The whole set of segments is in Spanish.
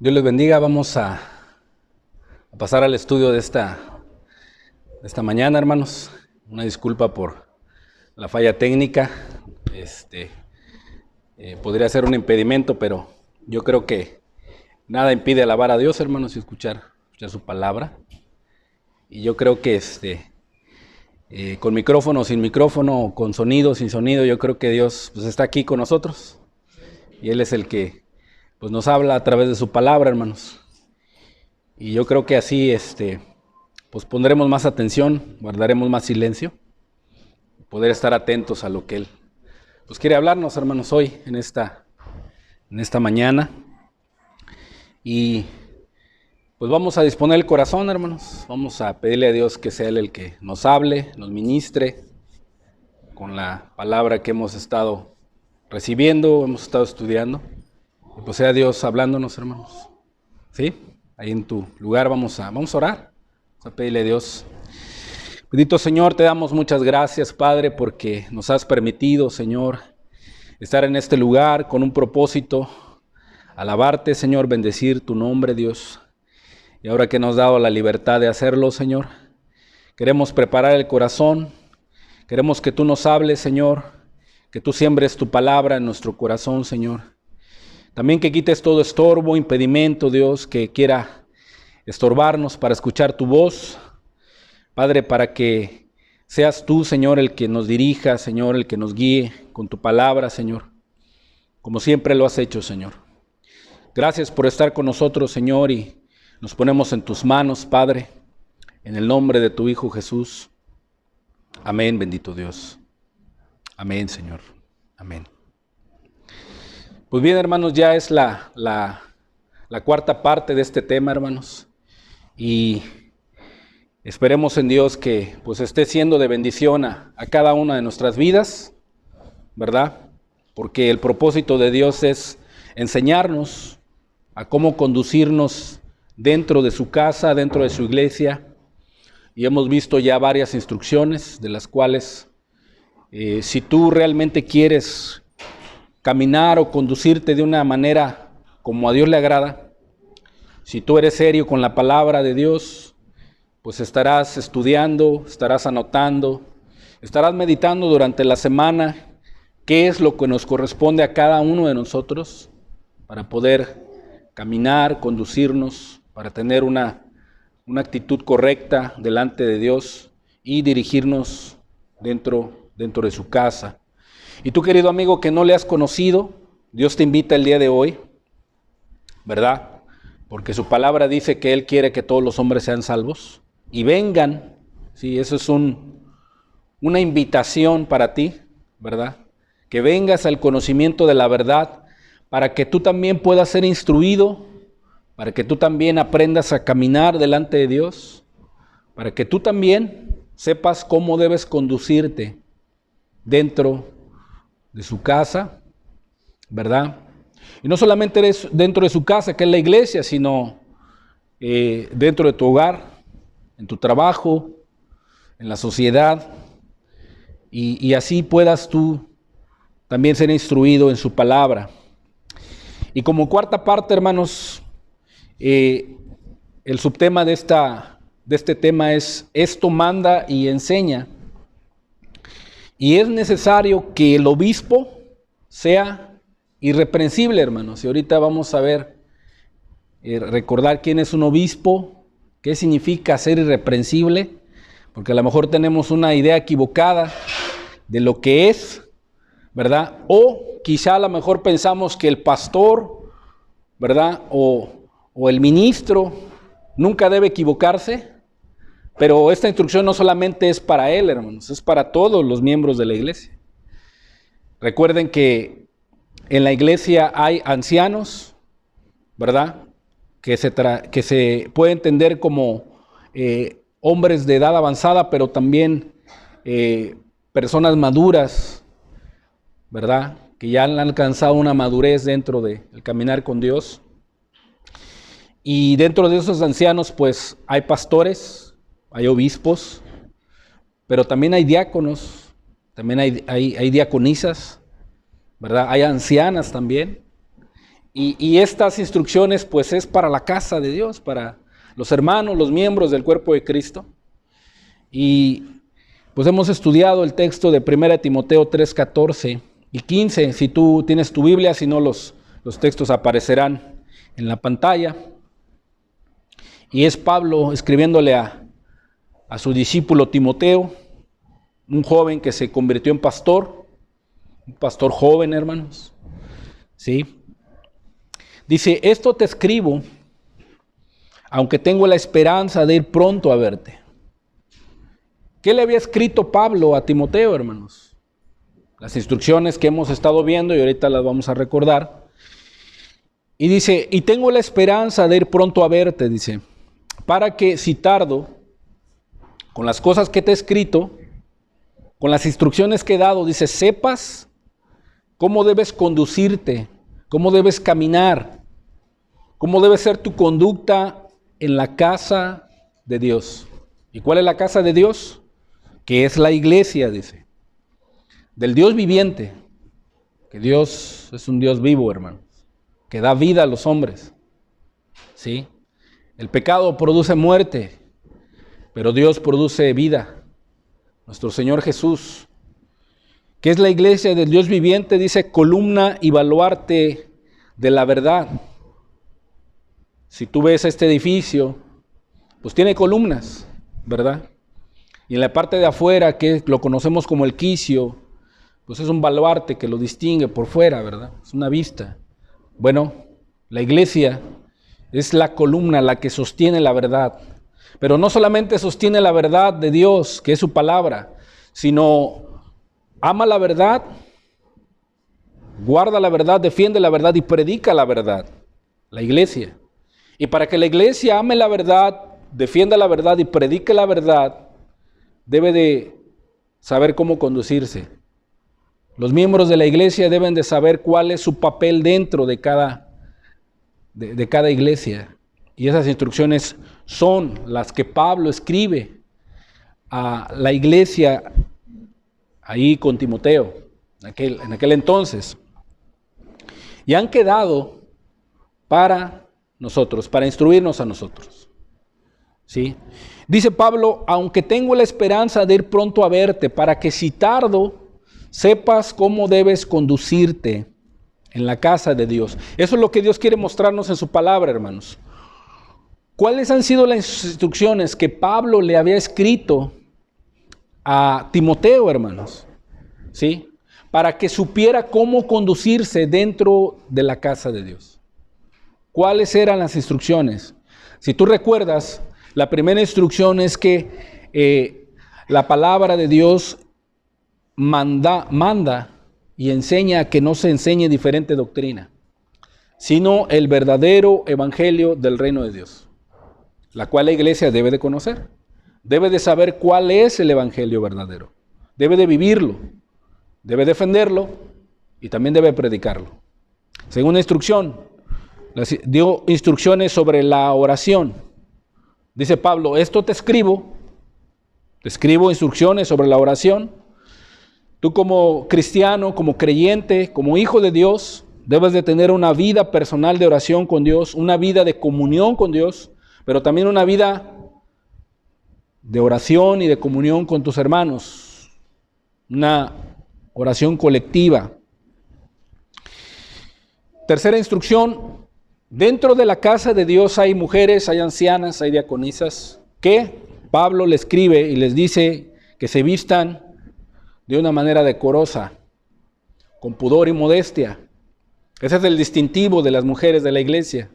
Dios les bendiga. Vamos a pasar al estudio de esta mañana, hermanos. Una disculpa por la falla técnica. Podría ser un impedimento, pero yo creo que nada impide alabar a Dios, hermanos, y escuchar su palabra. Y yo creo que con micrófono, sin micrófono, con sonido, sin sonido, yo creo que Dios pues, está aquí con nosotros. Y Él es el que pues, nos habla a través de su palabra, hermanos. Y yo creo que así pues pondremos más atención, guardaremos más silencio, poder estar atentos a lo que Él pues quiere hablarnos, hermanos, hoy, en esta mañana. Y pues vamos a disponer el corazón, hermanos. Vamos a pedirle a Dios que sea Él el que nos hable, nos ministre con la palabra que hemos estado recibiendo, hemos estado estudiando. Y pues sea Dios hablándonos, hermanos. ¿Sí? Ahí en tu lugar vamos a orar, vamos a pedirle a Dios. Bendito Señor, te damos muchas gracias, Padre, porque nos has permitido, Señor, estar en este lugar con un propósito, alabarte, Señor, bendecir tu nombre, Dios. Y ahora que nos has dado la libertad de hacerlo, Señor, queremos preparar el corazón, queremos que tú nos hables, Señor, que tú siembres tu palabra en nuestro corazón, Señor. También que quites todo estorbo, impedimento, Dios, que quiera estorbarnos para escuchar tu voz. Padre, para que seas tú, Señor, el que nos dirija, Señor, el que nos guíe con tu palabra, Señor, como siempre lo has hecho, Señor. Gracias por estar con nosotros, Señor, y nos ponemos en tus manos, Padre, en el nombre de tu Hijo Jesús. Amén, bendito Dios. Amén, Señor. Amén. Pues bien, hermanos, ya es la cuarta parte de este tema, hermanos, y esperemos en Dios que pues esté siendo de bendición a cada una de nuestras vidas, ¿verdad? Porque el propósito de Dios es enseñarnos a cómo conducirnos dentro de su casa, dentro de su iglesia, y hemos visto ya varias instrucciones de las cuales si tú realmente quieres caminar o conducirte de una manera como a Dios le agrada, si tú eres serio con la palabra de Dios, pues estarás estudiando, estarás anotando, estarás meditando durante la semana qué es lo que nos corresponde a cada uno de nosotros para poder caminar, conducirnos, para tener una actitud correcta delante de Dios y dirigirnos dentro de su casa. Y tú, querido amigo, que no le has conocido, Dios te invita el día de hoy, ¿verdad? Porque su palabra dice que Él quiere que todos los hombres sean salvos y vengan. Sí, eso es una invitación para ti, ¿verdad? Que vengas al conocimiento de la verdad para que tú también puedas ser instruido, para que tú también aprendas a caminar delante de Dios, para que tú también sepas cómo debes conducirte dentro de su casa, ¿verdad? Y no solamente eres dentro de su casa, que es la iglesia, sino dentro de tu hogar, en tu trabajo, en la sociedad, y así puedas tú también ser instruido en su palabra. Y como cuarta parte, hermanos, el subtema de este tema es: esto manda y enseña. Y es necesario que el obispo sea irreprensible, hermanos. Y ahorita vamos a ver, recordar quién es un obispo, qué significa ser irreprensible, porque a lo mejor tenemos una idea equivocada de lo que es, ¿verdad? O quizá a lo mejor pensamos que el pastor, ¿verdad? O el ministro nunca debe equivocarse. Pero esta instrucción no solamente es para él, hermanos, es para todos los miembros de la iglesia. Recuerden que en la iglesia hay ancianos, ¿verdad? Que se puede entender como hombres de edad avanzada, pero también personas maduras, ¿verdad? Que ya han alcanzado una madurez dentro del caminar con Dios. Y dentro de esos ancianos, pues hay pastores, hay obispos, pero también hay diáconos, también hay diaconisas, ¿verdad? Hay ancianas también. Y estas instrucciones pues es para la casa de Dios, para los hermanos, los miembros del cuerpo de Cristo. Y pues hemos estudiado el texto de 1 Timoteo 3, 14 y 15. Si tú tienes tu Biblia, si no los textos aparecerán en la pantalla. Y es Pablo escribiéndole a su discípulo Timoteo, un joven que se convirtió en pastor, un pastor joven, hermanos. ¿Sí? Dice, esto te escribo, aunque tengo la esperanza de ir pronto a verte. ¿Qué le había escrito Pablo a Timoteo, hermanos? Las instrucciones que hemos estado viendo y ahorita las vamos a recordar. Y dice, y tengo la esperanza de ir pronto a verte, dice, para que si tardo, con las cosas que te he escrito, con las instrucciones que he dado, dice, sepas cómo debes conducirte, cómo debes caminar, cómo debe ser tu conducta en la casa de Dios. ¿Y cuál es la casa de Dios? Que es la iglesia, dice, del Dios viviente, que Dios es un Dios vivo, hermanos, que da vida a los hombres. ¿Sí? El pecado produce muerte, pero Dios produce vida. Nuestro Señor Jesús, que es la iglesia del Dios viviente, dice, columna y baluarte de la verdad. Si tú ves este edificio, pues tiene columnas, ¿verdad? Y en la parte de afuera, que lo conocemos como el quicio, pues es un baluarte que lo distingue por fuera, ¿verdad? Es una vista. Bueno, la iglesia es la columna, la que sostiene la verdad. Pero no solamente sostiene la verdad de Dios, que es su palabra, sino ama la verdad, guarda la verdad, defiende la verdad y predica la verdad. La iglesia. Y para que la iglesia ame la verdad, defienda la verdad y predique la verdad, debe de saber cómo conducirse. Los miembros de la iglesia deben de saber cuál es su papel dentro de cada iglesia. Y esas instrucciones son las que Pablo escribe a la iglesia ahí con Timoteo, en aquel entonces. Y han quedado para nosotros, para instruirnos a nosotros. ¿Sí? Dice Pablo, aunque tengo la esperanza de ir pronto a verte, para que si tardo, sepas cómo debes conducirte en la casa de Dios. Eso es lo que Dios quiere mostrarnos en su palabra, hermanos. ¿Cuáles han sido las instrucciones que Pablo le había escrito a Timoteo, hermanos? ¿Sí? Para que supiera cómo conducirse dentro de la casa de Dios. ¿Cuáles eran las instrucciones? Si tú recuerdas, la primera instrucción es que la palabra de Dios manda y enseña que no se enseñe diferente doctrina, sino el verdadero evangelio del reino de Dios, la cual la iglesia debe de conocer. Debe de saber cuál es el evangelio verdadero. Debe de vivirlo, debe defenderlo y también debe predicarlo. Segunda instrucción, dio instrucciones sobre la oración. Dice Pablo, esto te escribo instrucciones sobre la oración. Tú como cristiano, como creyente, como hijo de Dios, debes de tener una vida personal de oración con Dios, una vida de comunión con Dios, pero también una vida de oración y de comunión con tus hermanos. Una oración colectiva. Tercera instrucción, dentro de la casa de Dios hay mujeres, hay ancianas, hay diaconisas, que Pablo le escribe y les dice que se vistan de una manera decorosa, con pudor y modestia. Ese es el distintivo de las mujeres de la iglesia,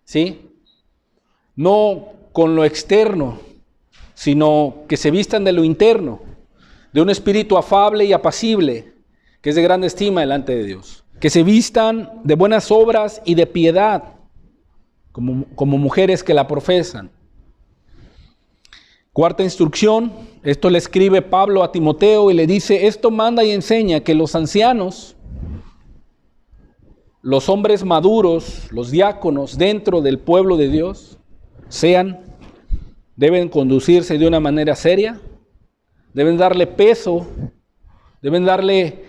¿sí? No con lo externo, sino que se vistan de lo interno, de un espíritu afable y apacible, que es de grande estima delante de Dios. Que se vistan de buenas obras y de piedad, como mujeres que la profesan. Cuarta instrucción, esto le escribe Pablo a Timoteo y le dice, esto manda y enseña que los ancianos, los hombres maduros, los diáconos dentro del pueblo de Dios, deben conducirse de una manera seria, deben darle peso, deben darle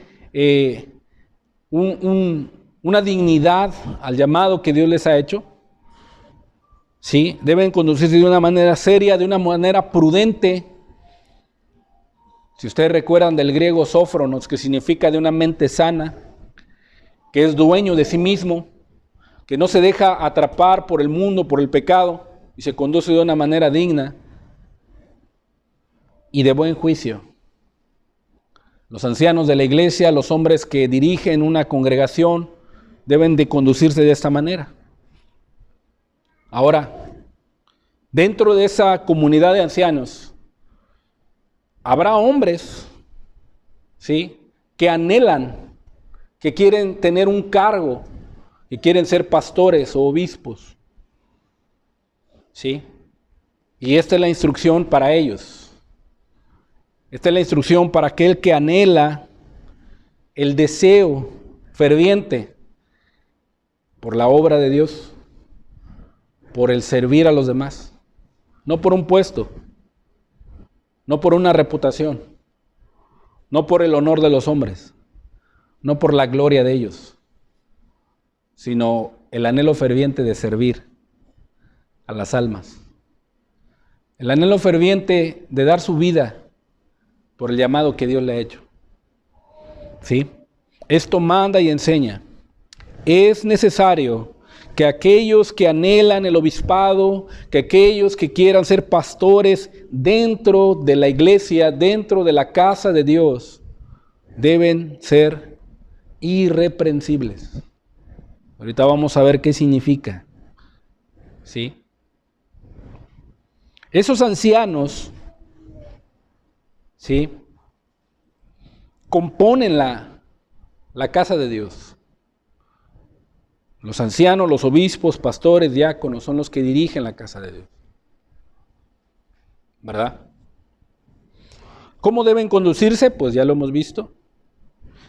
una dignidad al llamado que Dios les ha hecho. Sí, deben conducirse de una manera seria, de una manera prudente. Si ustedes recuerdan del griego sófronos, que significa de una mente sana, que es dueño de sí mismo, que no se deja atrapar por el mundo, por el pecado, y se conduce de una manera digna y de buen juicio. Los ancianos de la iglesia, los hombres que dirigen una congregación, deben de conducirse de esta manera. Ahora, dentro de esa comunidad de ancianos, habrá hombres, ¿sí?, que anhelan, que quieren tener un cargo, que quieren ser pastores o obispos, ¿sí? Y esta es la instrucción para ellos. Esta es la instrucción para aquel que anhela el deseo ferviente por la obra de Dios, por el servir a los demás, no por un puesto, no por una reputación, no por el honor de los hombres, no por la gloria de ellos, sino el anhelo ferviente de servir a las almas. El anhelo ferviente de dar su vida por el llamado que Dios le ha hecho. ¿Sí? Esto manda y enseña. Es necesario que aquellos que anhelan el obispado, que aquellos que quieran ser pastores dentro de la iglesia, dentro de la casa de Dios, deben ser irreprensibles. Ahorita vamos a ver qué significa. ¿Sí? Esos ancianos, ¿sí?, componen la casa de Dios. Los ancianos, los obispos, pastores, diáconos son los que dirigen la casa de Dios. ¿Verdad? ¿Cómo deben conducirse? Pues ya lo hemos visto.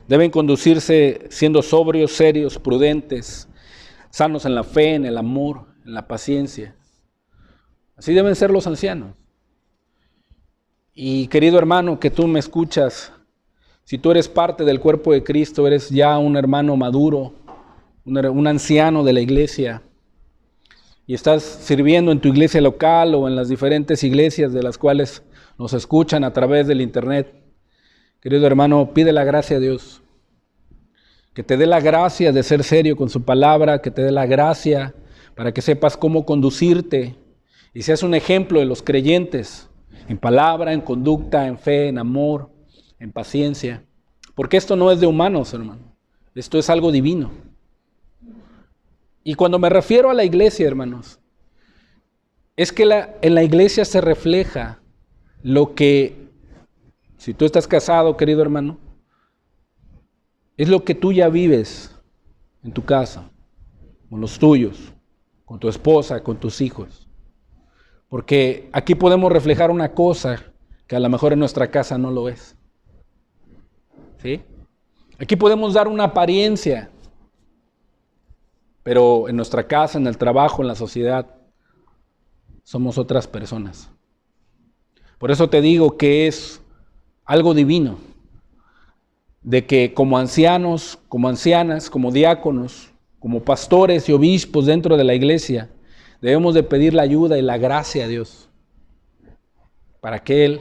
Deben conducirse siendo sobrios, serios, prudentes, sanos en la fe, en el amor, en la paciencia. Así deben ser los ancianos. Y querido hermano que tú me escuchas, si tú eres parte del cuerpo de Cristo, eres ya un hermano maduro, un anciano de la iglesia, y estás sirviendo en tu iglesia local o en las diferentes iglesias de las cuales nos escuchan a través del internet, querido hermano, pide la gracia a Dios, que te dé la gracia de ser serio con su palabra, que te dé la gracia para que sepas cómo conducirte y seas un ejemplo de los creyentes en palabra, en conducta, en fe, en amor, en paciencia. Porque esto no es de humanos, hermano. Esto es algo divino. Y cuando me refiero a la iglesia, hermanos, es que en la iglesia se refleja lo que, si tú estás casado, querido hermano, es lo que tú ya vives en tu casa, con los tuyos, con tu esposa, con tus hijos. Porque aquí podemos reflejar una cosa que a lo mejor en nuestra casa no lo es. ¿Sí? Aquí podemos dar una apariencia, pero en nuestra casa, en el trabajo, en la sociedad, somos otras personas. Por eso te digo que es algo divino, de que como ancianos, como ancianas, como diáconos, como pastores y obispos dentro de la iglesia, debemos de pedir la ayuda y la gracia a Dios para que Él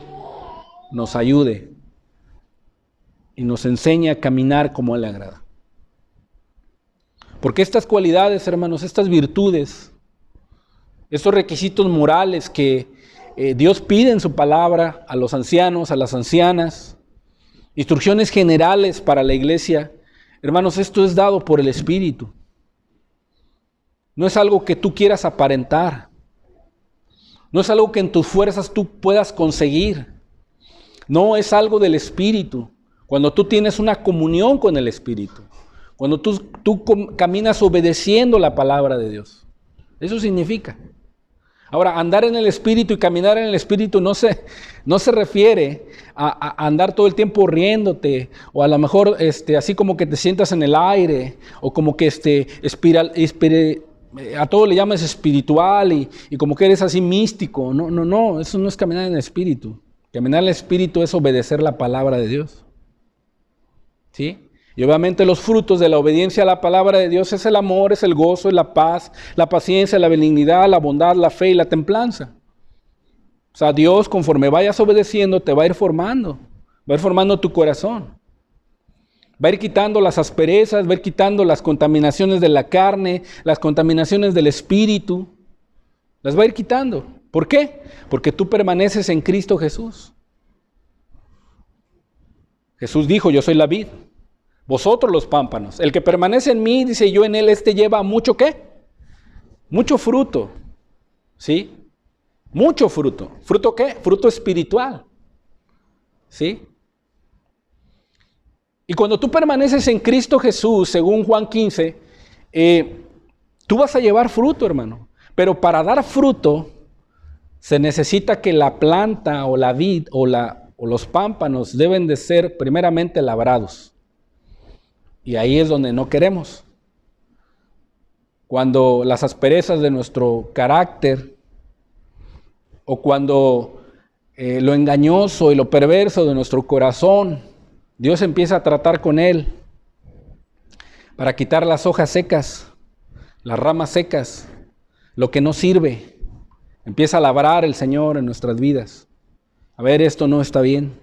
nos ayude y nos enseñe a caminar como a Él le agrada. Porque estas cualidades, hermanos, estas virtudes, estos requisitos morales que Dios pide en su palabra a los ancianos, a las ancianas, instrucciones generales para la iglesia, hermanos, esto es dado por el Espíritu. No es algo que tú quieras aparentar. No es algo que en tus fuerzas tú puedas conseguir. No, es algo del Espíritu. Cuando tú tienes una comunión con el Espíritu. Cuando tú caminas obedeciendo la palabra de Dios. Eso significa. Ahora, andar en el Espíritu y caminar en el Espíritu no se refiere a andar todo el tiempo riéndote, o a lo mejor así como que te sientas en el aire, o como que a todo le llamas espiritual y como que eres así místico. No, eso no es caminar en el Espíritu. Caminar en el Espíritu es obedecer la palabra de Dios. ¿Sí? Y obviamente los frutos de la obediencia a la palabra de Dios es el amor, es el gozo, es la paz, la paciencia, la benignidad, la bondad, la fe y la templanza. O sea, Dios, conforme vayas obedeciendo, te va a ir formando tu corazón. Va a ir quitando las asperezas, va a ir quitando las contaminaciones de la carne, las contaminaciones del espíritu. Las va a ir quitando. ¿Por qué? Porque tú permaneces en Cristo Jesús. Jesús dijo, yo soy la vid, vosotros los pámpanos. El que permanece en mí, dice yo en él, lleva mucho ¿qué? Mucho fruto. ¿Sí? Mucho fruto. ¿Fruto qué? Fruto espiritual. ¿Sí? Y cuando tú permaneces en Cristo Jesús, según Juan 15, tú vas a llevar fruto, hermano. Pero para dar fruto, se necesita que la planta o la vid o los pámpanos deben de ser primeramente labrados. Y ahí es donde no queremos. Cuando las asperezas de nuestro carácter o cuando lo engañoso y lo perverso de nuestro corazón, Dios empieza a tratar con él para quitar las hojas secas, las ramas secas, lo que no sirve. Empieza a labrar el Señor en nuestras vidas. A ver, esto no está bien.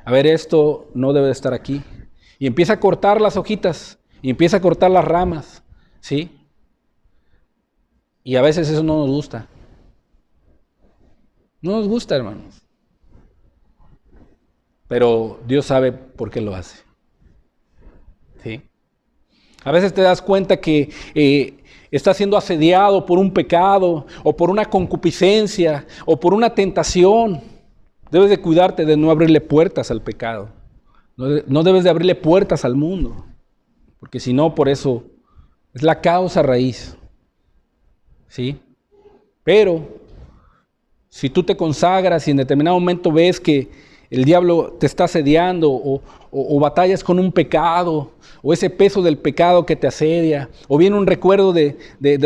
A ver, esto no debe de estar aquí. Y empieza a cortar las hojitas, y empieza a cortar las ramas, ¿sí? Y a veces eso no nos gusta. No nos gusta, hermanos. Pero Dios sabe por qué lo hace. ¿Sí? A veces te das cuenta que estás siendo asediado por un pecado, o por una concupiscencia, o por una tentación. Debes de cuidarte de no abrirle puertas al pecado. No debes de abrirle puertas al mundo. Porque si no, por eso es la causa raíz. ¿Sí? Pero si tú te consagras y en determinado momento ves que el diablo te está asediando o batallas con un pecado o ese peso del pecado que te asedia o viene un recuerdo de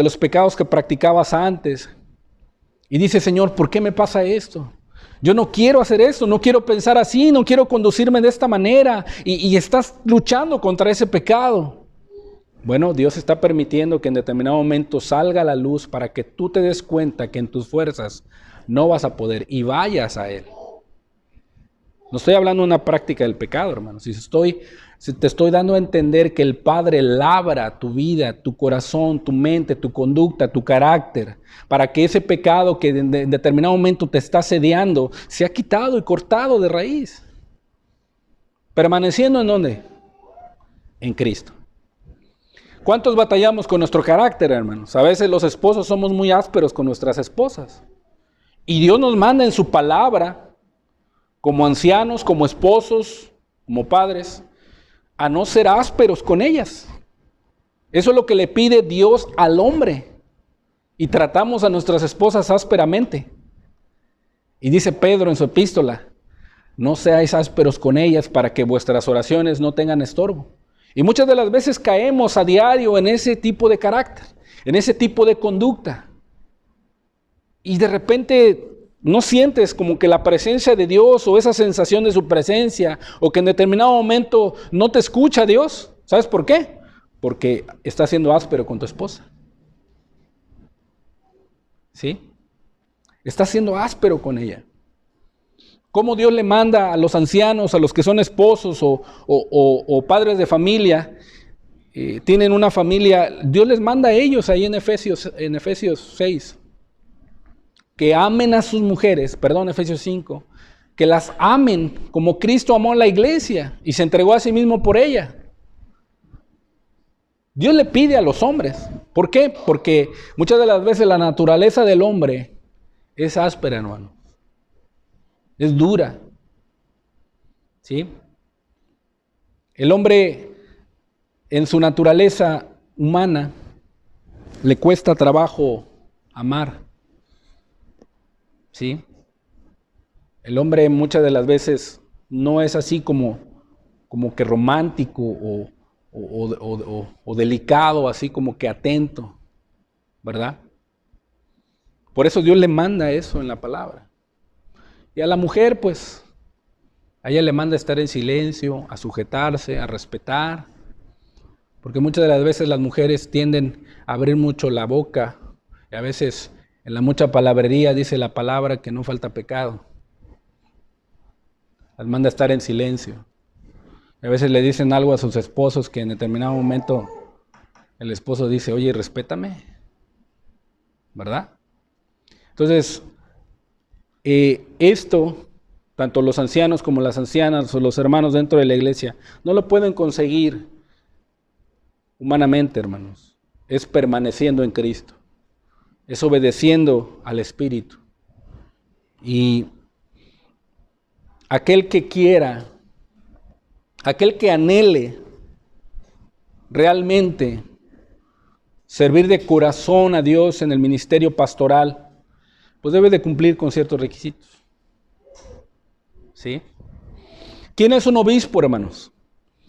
los pecados que practicabas antes y dices, Señor, ¿por qué me pasa esto? Yo no quiero hacer esto, no quiero pensar así, no quiero conducirme de esta manera y estás luchando contra ese pecado. Bueno, Dios está permitiendo que en determinado momento salga a la luz para que tú te des cuenta que en tus fuerzas no vas a poder y vayas a Él. No estoy hablando de una práctica del pecado, hermano. Si te estoy dando a entender que el Padre labra tu vida, tu corazón, tu mente, tu conducta, tu carácter, para que ese pecado que en determinado momento te está asediando sea quitado y cortado de raíz. ¿Permaneciendo en dónde? En Cristo. ¿Cuántos batallamos con nuestro carácter, hermanos? A veces los esposos somos muy ásperos con nuestras esposas. Y Dios nos manda en su palabra, como ancianos, como esposos, como padres, a no ser ásperos con ellas. Eso es lo que le pide Dios al hombre. Y tratamos a nuestras esposas ásperamente. Y dice Pedro en su epístola, no seáis ásperos con ellas para que vuestras oraciones no tengan estorbo. Y muchas de las veces caemos a diario en ese tipo de carácter, en ese tipo de conducta. Y de repente no sientes como que la presencia de Dios o esa sensación de su presencia o que en determinado momento no te escucha Dios. ¿Sabes por qué? Porque estás siendo áspero con tu esposa. ¿Sí? Estás siendo áspero con ella. ¿Cómo Dios le manda a los ancianos, a los que son esposos o padres de familia, tienen una familia, Dios les manda a ellos ahí en Efesios 6, que amen a sus mujeres, Efesios 5, que las amen como Cristo amó a la iglesia y se entregó a sí mismo por ella. Dios le pide a los hombres. ¿Por qué? Porque muchas de las veces la naturaleza del hombre es áspera, hermano. Es dura. ¿Sí? El hombre en su naturaleza humana le cuesta trabajo amar. ¿Sí? El hombre muchas de las veces no es así como que romántico o delicado, así como que atento, ¿verdad? Por eso Dios le manda eso en la palabra. Y a la mujer, pues, a ella le manda estar en silencio, a sujetarse, a respetar, Porque muchas de las veces las mujeres tienden a abrir mucho la boca y a veces en la mucha palabrería dice la palabra que no falta pecado. Las manda a estar en silencio. A veces le dicen algo a sus esposos que en determinado momento el esposo dice, oye, respétame, ¿verdad? Entonces, esto, tanto los ancianos como las ancianas o los hermanos dentro de la iglesia, no lo pueden conseguir humanamente, hermanos. Es permaneciendo en Cristo, es obedeciendo al Espíritu. Y aquel que quiera, aquel que anhele realmente servir de corazón a Dios en el ministerio pastoral, pues debe de cumplir con ciertos requisitos. ¿Sí? ¿Quién es un obispo, hermanos?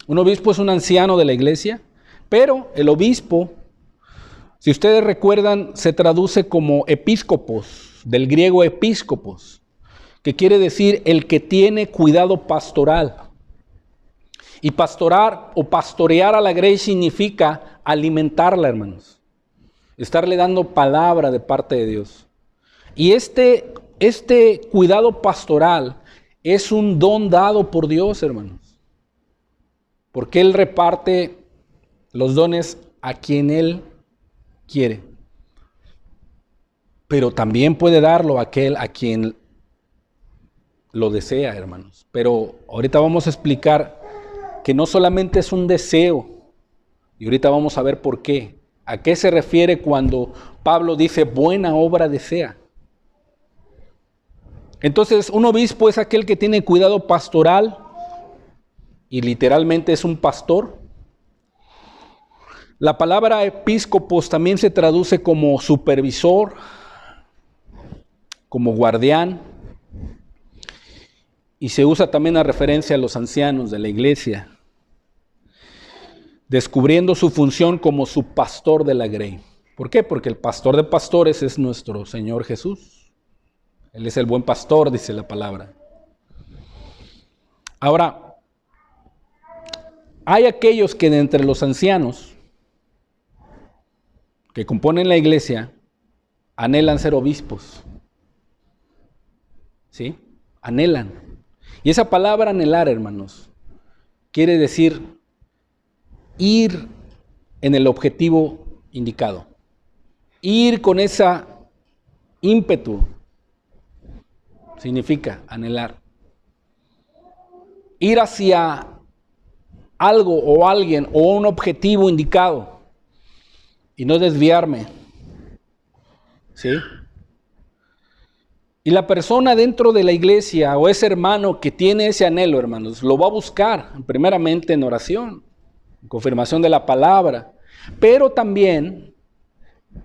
Un obispo es un anciano de la iglesia, pero el obispo, si ustedes recuerdan, se traduce como episcopos, del griego episcopos, que quiere decir el que tiene cuidado pastoral. Y pastorar o pastorear a la grey significa alimentarla, hermanos. Estarle dando palabra de parte de Dios. Y este cuidado pastoral es un don dado por Dios, hermanos. Porque Él reparte los dones a quien Él quiere. Pero también puede darlo a aquel a quien lo desea, hermanos. Pero ahorita vamos a explicar que no solamente es un deseo, y ahorita vamos a ver por qué. ¿A qué se refiere cuando Pablo dice buena obra desea? Entonces, un obispo es aquel que tiene cuidado pastoral y literalmente es un pastor. La palabra episcopos también se traduce como supervisor, como guardián, y se usa también a referencia a los ancianos de la iglesia, descubriendo su función como su pastor de la grey. ¿Por qué? Porque el pastor de pastores es nuestro Señor Jesús. Él es el buen pastor, dice la palabra. Ahora, hay aquellos que de entre los ancianos que componen la iglesia anhelan ser obispos. ¿Sí? Anhelan. Y esa palabra anhelar, hermanos, quiere decir ir en el objetivo indicado. Ir con esa ímpetu significa anhelar. Ir hacia algo o alguien o un objetivo indicado y no desviarme. ¿Sí? Y la persona dentro de la iglesia o ese hermano que tiene ese anhelo, hermanos, lo va a buscar primeramente en oración, en confirmación de la palabra, pero también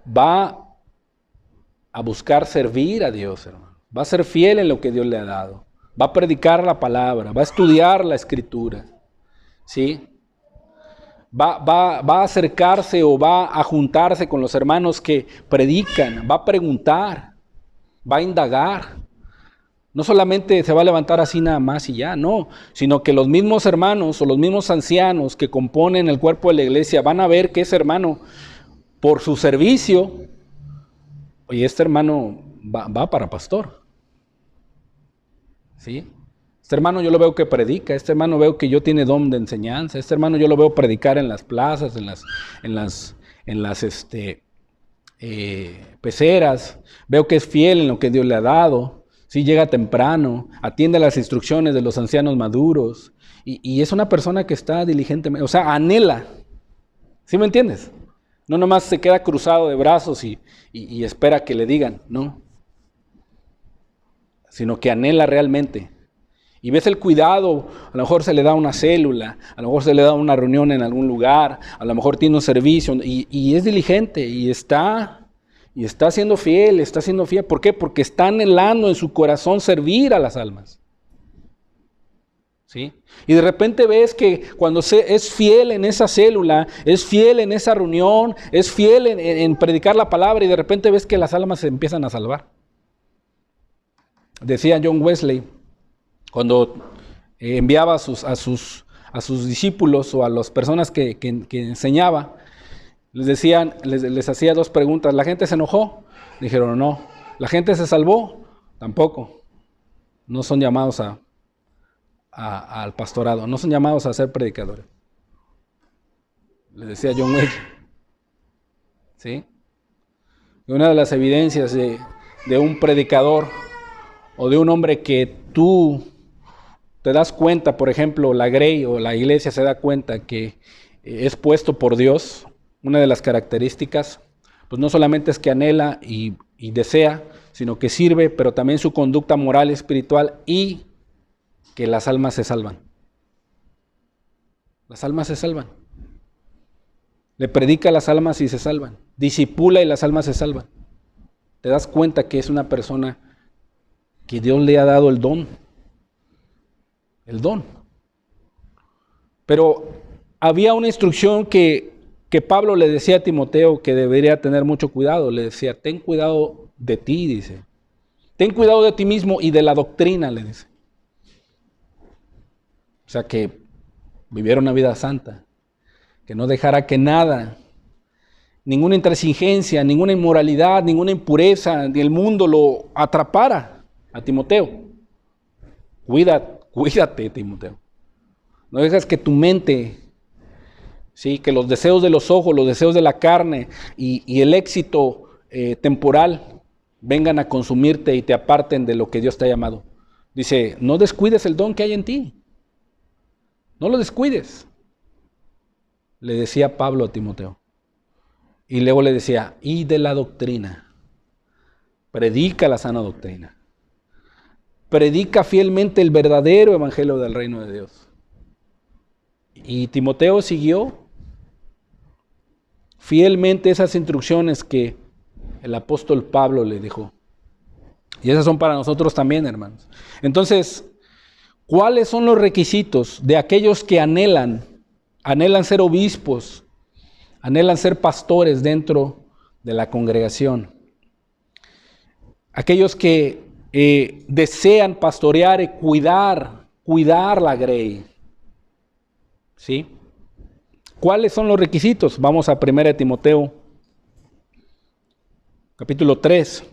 va a buscar servir a Dios, hermano. Va a ser fiel en lo que Dios le ha dado. Va a predicar la palabra, va a estudiar la escritura. ¿Sí? Va a acercarse o va a juntarse con los hermanos que predican, va a preguntar, va a indagar. No solamente se va a levantar así nada más y ya, no, sino que los mismos hermanos o los mismos ancianos que componen el cuerpo de la iglesia van a ver que ese hermano, por su servicio, oye, este hermano va para pastor. ¿Sí? Este hermano yo lo veo que predica, este hermano veo que yo tiene don de enseñanza, este hermano yo lo veo predicar en las plazas, en las peceras, veo que es fiel en lo que Dios le ha dado, ¿sí? Llega temprano, atiende las instrucciones de los ancianos maduros y es una persona que está diligentemente, o sea, anhela, ¿sí me entiendes? No nomás se queda cruzado de brazos y espera que le digan, no, sino que anhela realmente. Y ves el cuidado, a lo mejor se le da una célula, a lo mejor se le da una reunión en algún lugar, a lo mejor tiene un servicio y es diligente y está siendo fiel, ¿Por qué? Porque está anhelando en su corazón servir a las almas. ¿Sí? Y de repente ves que cuando es fiel en esa célula, es fiel en esa reunión, es fiel en predicar la palabra y de repente ves que las almas se empiezan a salvar. Decía John Wesley, cuando enviaba a a sus discípulos o a las personas que enseñaba, les hacía dos preguntas. ¿La gente se enojó? Dijeron no. ¿La gente se salvó? Tampoco. No son llamados al pastorado, no son llamados a ser predicadores. Les decía John Wayne. ¿Sí? Y una de las evidencias de un predicador o de un hombre que tú te das cuenta, por ejemplo, la Grey o la iglesia se da cuenta que es puesto por Dios, una de las características, pues no solamente es que anhela y desea, sino que sirve, pero también su conducta moral y espiritual, y que las almas se salvan. Las almas se salvan. Le predica a las almas y se salvan. Discipula y las almas se salvan. Te das cuenta que es una persona que Dios le ha dado el don. El don. Pero había una instrucción que Pablo le decía a Timoteo que debería tener mucho cuidado. Le decía, ten cuidado de ti, dice. Ten cuidado de ti mismo y de la doctrina, le dice. O sea, que viviera una vida santa. Que no dejara que nada, ninguna intransigencia, ninguna inmoralidad, ninguna impureza del mundo lo atrapara a Timoteo. Cuídate, Timoteo. No dejes que tu mente, ¿sí? Que los deseos de los ojos, los deseos de la carne y el éxito temporal vengan a consumirte y te aparten de lo que Dios te ha llamado. Dice, no descuides el don que hay en ti. No lo descuides. Le decía Pablo a Timoteo. Y luego le decía, y de la doctrina. Predica la sana doctrina. Predica fielmente el verdadero evangelio del reino de Dios. Y Timoteo siguió fielmente esas instrucciones que el apóstol Pablo le dejó. Y esas son para nosotros también, hermanos. Entonces, ¿cuáles son los requisitos de aquellos que anhelan ser obispos, anhelan ser pastores dentro de la congregación? Aquellos que desean pastorear y cuidar la grey. ¿Sí? ¿Cuáles son los requisitos? Vamos a 1 Timoteo, capítulo 3.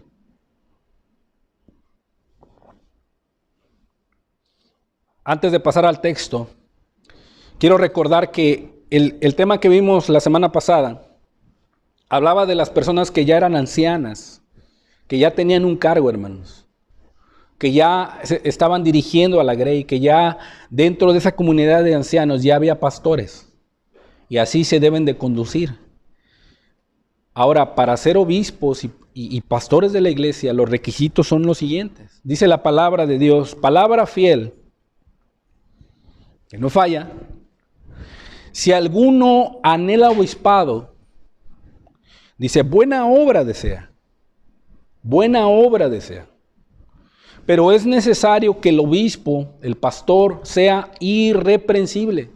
Antes de pasar al texto, quiero recordar que el tema que vimos la semana pasada hablaba de las personas que ya eran ancianas, que ya tenían un cargo, hermanos, que ya estaban dirigiendo a la grey, que ya dentro de esa comunidad de ancianos ya había pastores, y así se deben de conducir. Ahora, para ser obispos y pastores de la iglesia, los requisitos son los siguientes. Dice la palabra de Dios, palabra fiel, que no falla. Si alguno anhela obispado, dice, buena obra desea. Pero es necesario que el obispo, el pastor, sea irreprensible.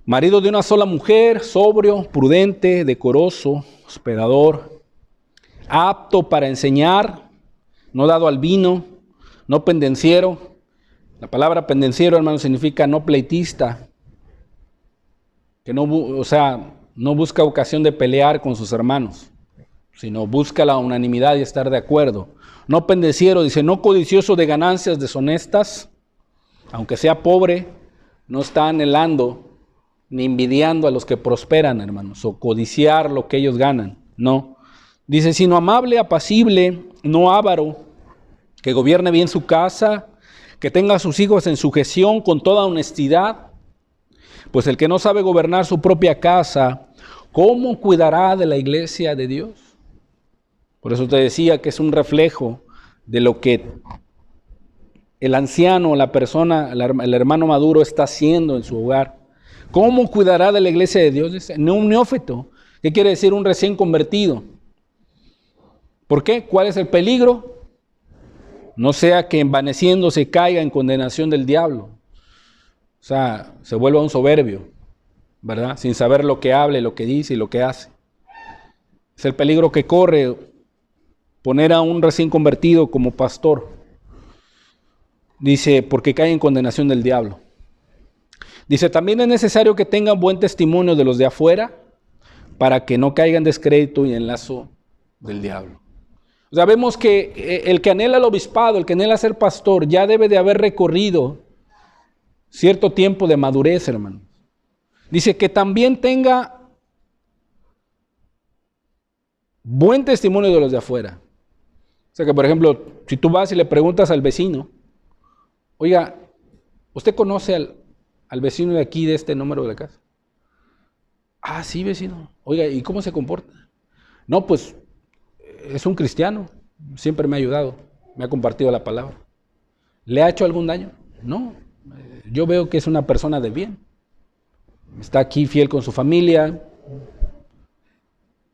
Marido de una sola mujer, sobrio, prudente, decoroso, hospedador, apto para enseñar, no dado al vino, no pendenciero. La palabra pendenciero, hermano, significa no pleitista, que no busca ocasión de pelear con sus hermanos, sino busca la unanimidad y estar de acuerdo. No pendenciero, dice, no codicioso de ganancias deshonestas, aunque sea pobre, no está anhelando ni envidiando a los que prosperan, hermanos, o codiciar lo que ellos ganan, no. Dice, sino amable, apacible, no avaro, que gobierne bien su casa, que tenga a sus hijos en sujeción con toda honestidad, pues el que no sabe gobernar su propia casa, ¿cómo cuidará de la iglesia de Dios? Por eso te decía que es un reflejo de lo que el anciano, la persona, el hermano maduro está haciendo en su hogar. ¿Cómo cuidará de la iglesia de Dios? Dice, no un neófito. ¿Qué quiere decir un recién convertido? ¿Por qué? ¿Cuál es el peligro? No sea que envaneciéndose caiga en condenación del diablo. O sea, se vuelva un soberbio, ¿verdad? Sin saber lo que habla, lo que dice y lo que hace. Es el peligro que corre poner a un recién convertido como pastor. Dice, porque cae en condenación del diablo. Dice, también es necesario que tengan buen testimonio de los de afuera para que no caigan en descrédito y en lazo del diablo. O sea, vemos que el que anhela el obispado, el que anhela ser pastor, ya debe de haber recorrido cierto tiempo de madurez, hermano. Dice que también tenga buen testimonio de los de afuera. O sea que, por ejemplo, si tú vas y le preguntas al vecino, oiga, ¿usted conoce al vecino de aquí, de este número de la casa? Ah, sí, vecino. Oiga, ¿y cómo se comporta? No, pues es un cristiano, siempre me ha ayudado, me ha compartido la palabra. ¿Le ha hecho algún daño? No, yo veo que es una persona de bien. Está aquí fiel con su familia.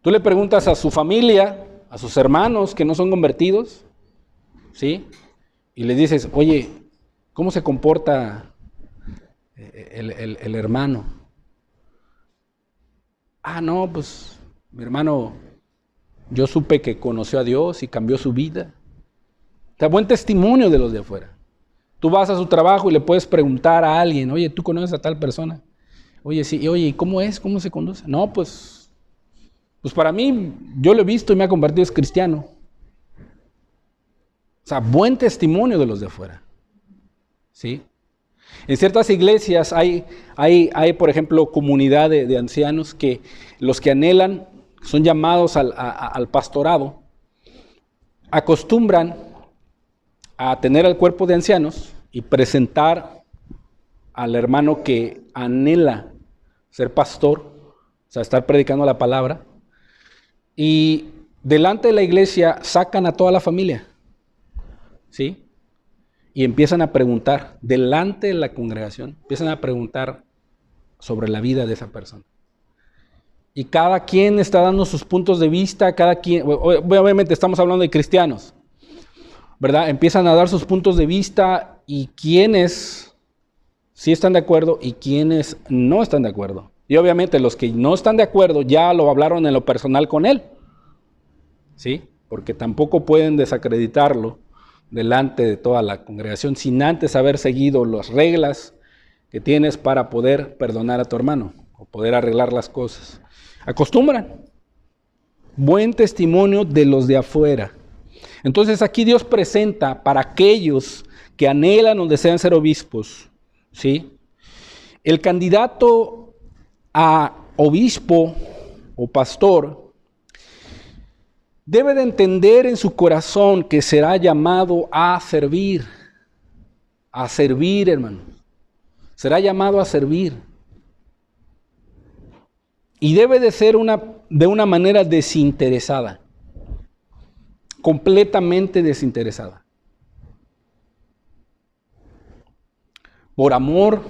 Tú le preguntas a su familia, a sus hermanos que no son convertidos, ¿sí? Y le dices, oye, ¿cómo se comporta el hermano? Ah, no, pues mi hermano, yo supe que conoció a Dios y cambió su vida. Da buen testimonio de los de afuera. Tú vas a su trabajo y le puedes preguntar a alguien, oye, ¿tú conoces a tal persona? Oye, sí, oye, ¿y cómo es? ¿Cómo se conduce? No, pues para mí, yo lo he visto y me ha convertido, es cristiano. O sea, buen testimonio de los de afuera. ¿Sí? En ciertas iglesias hay por ejemplo, comunidad de ancianos que los que anhelan, son llamados al pastorado, acostumbran a tener al cuerpo de ancianos y presentar al hermano que anhela ser pastor, o sea, estar predicando la palabra, y delante de la iglesia sacan a toda la familia, ¿sí? Y empiezan a preguntar, delante de la congregación, empiezan a preguntar sobre la vida de esa persona. Y cada quien está dando sus puntos de vista, cada quien, obviamente estamos hablando de cristianos, ¿verdad? Empiezan a dar sus puntos de vista y quienes sí están de acuerdo y quienes no están de acuerdo. Y obviamente los que no están de acuerdo ya lo hablaron en lo personal con él, ¿sí? Porque tampoco pueden desacreditarlo delante de toda la congregación sin antes haber seguido las reglas que tienes para poder perdonar a tu hermano o poder arreglar las cosas. Acostumbran. Buen testimonio de los de afuera. Entonces aquí Dios presenta para aquellos que anhelan o desean ser obispos, ¿sí? El candidato a obispo o pastor debe de entender en su corazón que será llamado a servir. A servir, hermano. Será llamado a servir. Y debe de ser de una manera desinteresada. Completamente desinteresada. Por amor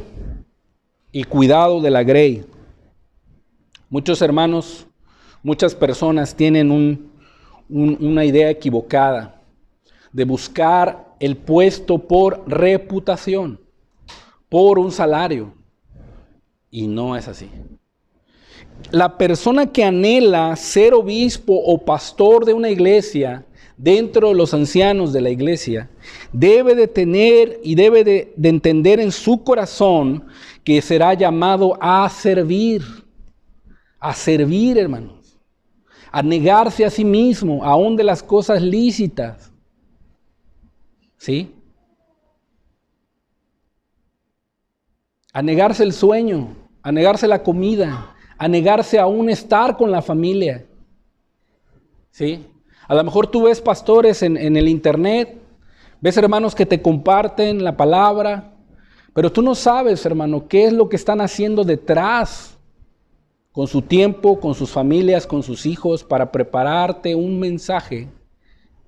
y cuidado de la grey. Muchos hermanos, muchas personas tienen una idea equivocada de buscar el puesto por reputación, por un salario. Y no es así. La persona que anhela ser obispo o pastor de una iglesia, dentro de los ancianos de la iglesia, debe de tener y debe de entender en su corazón que será llamado a servir, hermanos, a negarse a sí mismo, aún de las cosas lícitas, ¿sí? A negarse el sueño, a negarse la comida, a negarse aún estar con la familia, ¿sí? A lo mejor tú ves pastores en el internet, ves hermanos que te comparten la palabra, pero tú no sabes, hermano, qué es lo que están haciendo detrás, con su tiempo, con sus familias, con sus hijos, para prepararte un mensaje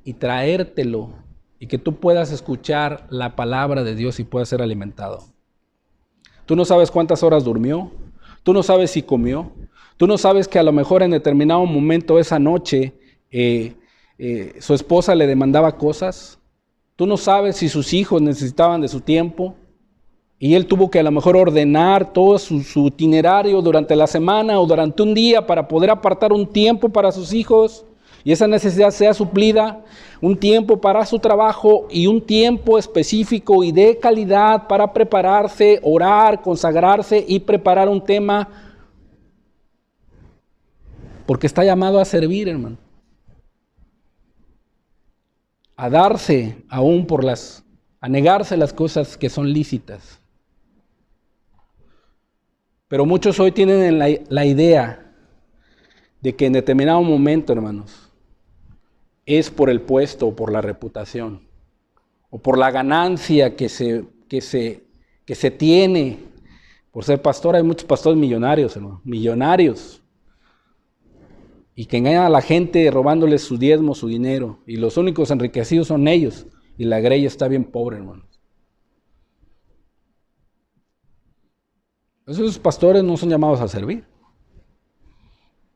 y traértelo, y que tú puedas escuchar la palabra de Dios y puedas ser alimentado. Tú no sabes cuántas horas durmió, tú no sabes si comió, tú no sabes que a lo mejor en determinado momento esa noche su esposa le demandaba cosas. Tú no sabes si sus hijos necesitaban de su tiempo y él tuvo que a lo mejor ordenar todo su itinerario durante la semana o durante un día para poder apartar un tiempo para sus hijos. y esa necesidad sea suplida, un tiempo para su trabajo y un tiempo específico y de calidad para prepararse, orar, consagrarse y preparar un tema, porque está llamado a servir, hermano, a darse aún a negarse las cosas que son lícitas. Pero muchos hoy tienen la idea de que en determinado momento, hermanos, es por el puesto o por la reputación o por la ganancia que se tiene por ser pastor. Hay muchos pastores millonarios, hermano, millonarios, y que engañan a la gente robándoles su diezmo, su dinero, y los únicos enriquecidos son ellos, y la grey está bien pobre, hermano. Esos pastores no son llamados a servir,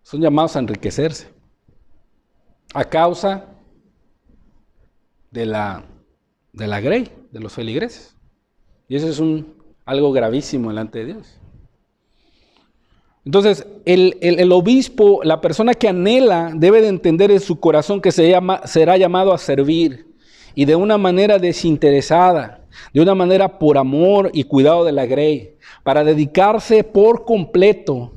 son llamados a enriquecerse a causa de la grey, de los feligreses. Y eso es algo gravísimo delante de Dios. Entonces, el obispo, la persona que anhela, debe de entender en su corazón que será llamado a servir, y de una manera desinteresada, de una manera por amor y cuidado de la grey, para dedicarse por completo,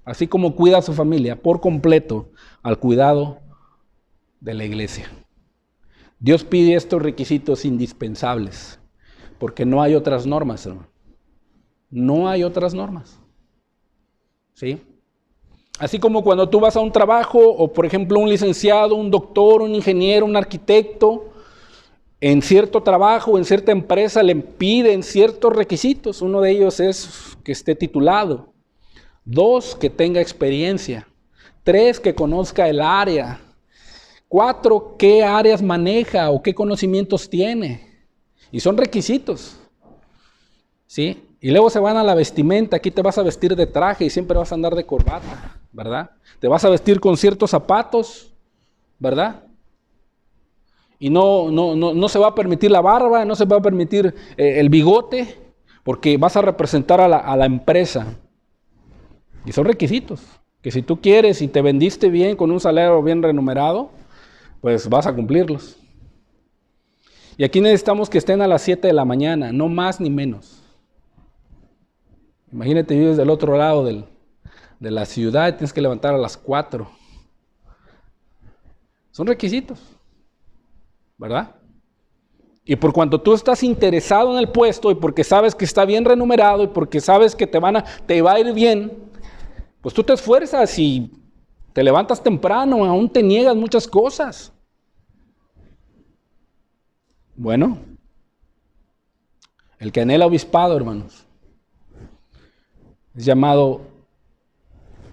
así como cuida a su familia, por completo, al cuidado de la iglesia. Dios pide estos requisitos indispensables, porque no hay otras normas, hermano. No hay otras normas. ¿Sí? Así como cuando tú vas a un trabajo, o por ejemplo un licenciado, un doctor, un ingeniero, un arquitecto, en cierto trabajo, en cierta empresa le piden ciertos requisitos. Uno de ellos es que esté titulado. 2, que tenga experiencia. 3, que conozca el área. 4, qué áreas maneja o qué conocimientos tiene. Y son requisitos. ¿Sí? Y luego se van a la vestimenta. Aquí te vas a vestir de traje y siempre vas a andar de corbata, ¿verdad? Te vas a vestir con ciertos zapatos, ¿verdad? Y no se va a permitir la barba, no se va a permitir el bigote, porque vas a representar a la empresa. Y son requisitos, que si tú quieres y te vendiste bien con un salario bien remunerado, pues vas a cumplirlos. Y aquí necesitamos que estén a las 7 de la mañana, no más ni menos. Imagínate, vives del otro lado de la ciudad y tienes que levantar a las 4. Son requisitos, ¿verdad? Y por cuanto tú estás interesado en el puesto y porque sabes que está bien remunerado y porque sabes que te va a ir bien, pues tú te esfuerzas y te levantas temprano, aún te niegas muchas cosas. Bueno, el que anhela obispado, hermanos, es llamado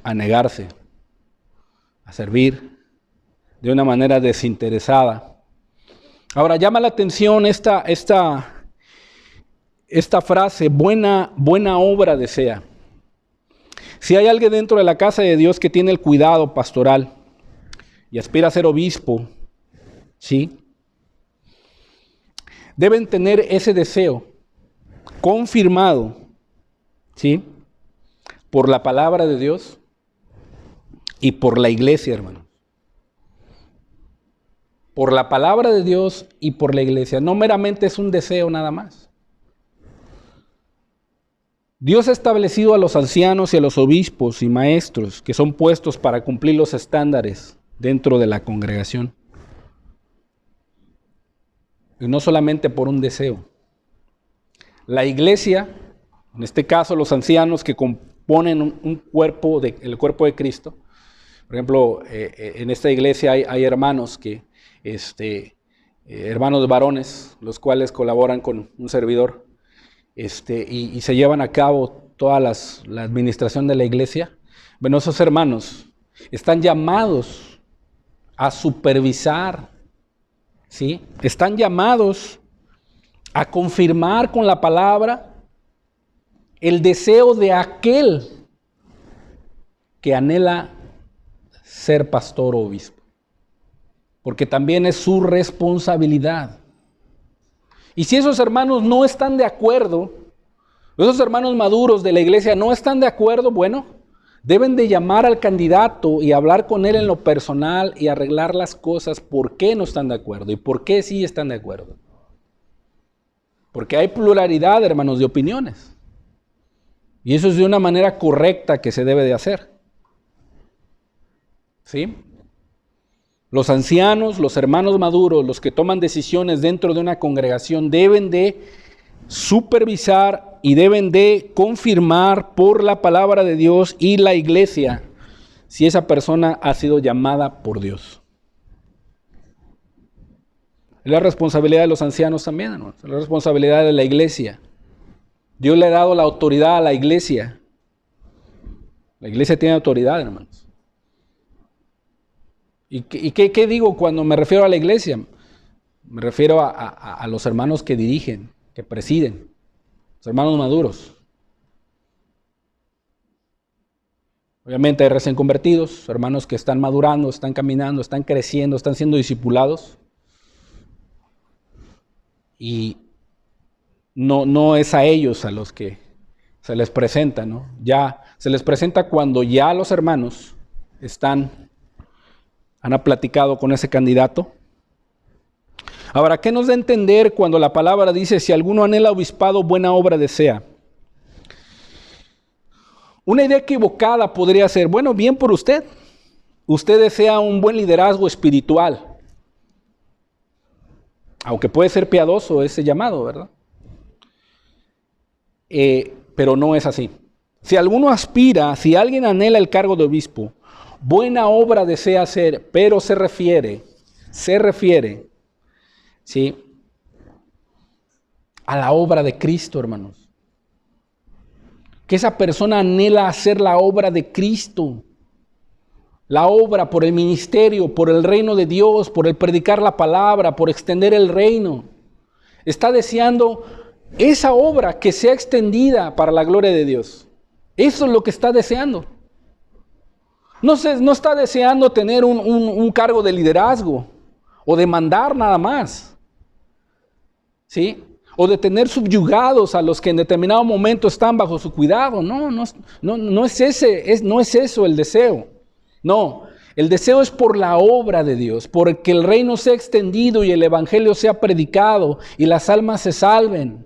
a negarse, a servir de una manera desinteresada. Ahora llama la atención esta frase, buena obra desea. Si hay alguien dentro de la casa de Dios que tiene el cuidado pastoral y aspira a ser obispo, ¿sí?, deben tener ese deseo confirmado, ¿sí?, por la palabra de Dios y por la iglesia, hermano. Por la palabra de Dios y por la iglesia. No meramente es un deseo nada más. Dios ha establecido a los ancianos y a los obispos y maestros que son puestos para cumplir los estándares dentro de la congregación. Y no solamente por un deseo. La iglesia, en este caso los ancianos que componen el cuerpo de Cristo. Por ejemplo, en esta iglesia hay hermanos hermanos varones, los cuales colaboran con un servidor, y se llevan a cabo toda la administración de la iglesia. Bueno, esos hermanos están llamados a supervisar, ¿sí? Están llamados a confirmar con la palabra el deseo de aquel que anhela ser pastor o obispo, porque también es su responsabilidad. Y si esos hermanos no están de acuerdo, esos hermanos maduros de la iglesia no están de acuerdo, bueno, Deben de llamar al candidato y hablar con él en lo personal y arreglar las cosas por qué no están de acuerdo y por qué sí están de acuerdo. Porque hay pluralidad, hermanos, de opiniones. Y eso es de una manera correcta que se debe de hacer. ¿Sí? Los ancianos, los hermanos maduros, los que toman decisiones dentro de una congregación deben de supervisar y deben de confirmar por la palabra de Dios y la iglesia si esa persona ha sido llamada por Dios. Es la responsabilidad de los ancianos también, hermanos. Es la responsabilidad de la iglesia. Dios le ha dado la autoridad a la iglesia. La iglesia tiene autoridad, hermanos. ¿Y qué digo cuando me refiero a la iglesia? Me refiero a los hermanos que dirigen, que presiden, los hermanos maduros. Obviamente hay recién convertidos, hermanos que están madurando, están caminando, están creciendo, están siendo discipulados. Y no es a ellos a los que se les presenta, ¿no? Ya se les presenta cuando ya los hermanos han platicado con ese candidato. Ahora, ¿qué nos da a entender cuando la palabra dice, si alguno anhela obispado, buena obra desea? Una idea equivocada podría ser, bueno, bien por usted. Usted desea un buen liderazgo espiritual. Aunque puede ser piadoso ese llamado, ¿verdad? Pero no es así. Si alguno aspira, si alguien anhela el cargo de obispo, buena obra desea hacer, pero se refiere, ¿sí?, a la obra de Cristo, hermanos. Que esa persona anhela hacer la obra de Cristo. La obra por el ministerio, por el reino de Dios, por el predicar la palabra, por extender el reino. Está deseando esa obra que sea extendida para la gloria de Dios. Eso es lo que está deseando. No está deseando tener un cargo de liderazgo o de mandar nada más. ¿Sí? O de tener subyugados a los que en determinado momento están bajo su cuidado. No es eso el deseo. No, el deseo es por la obra de Dios, porque el reino sea extendido y el evangelio sea predicado y las almas se salven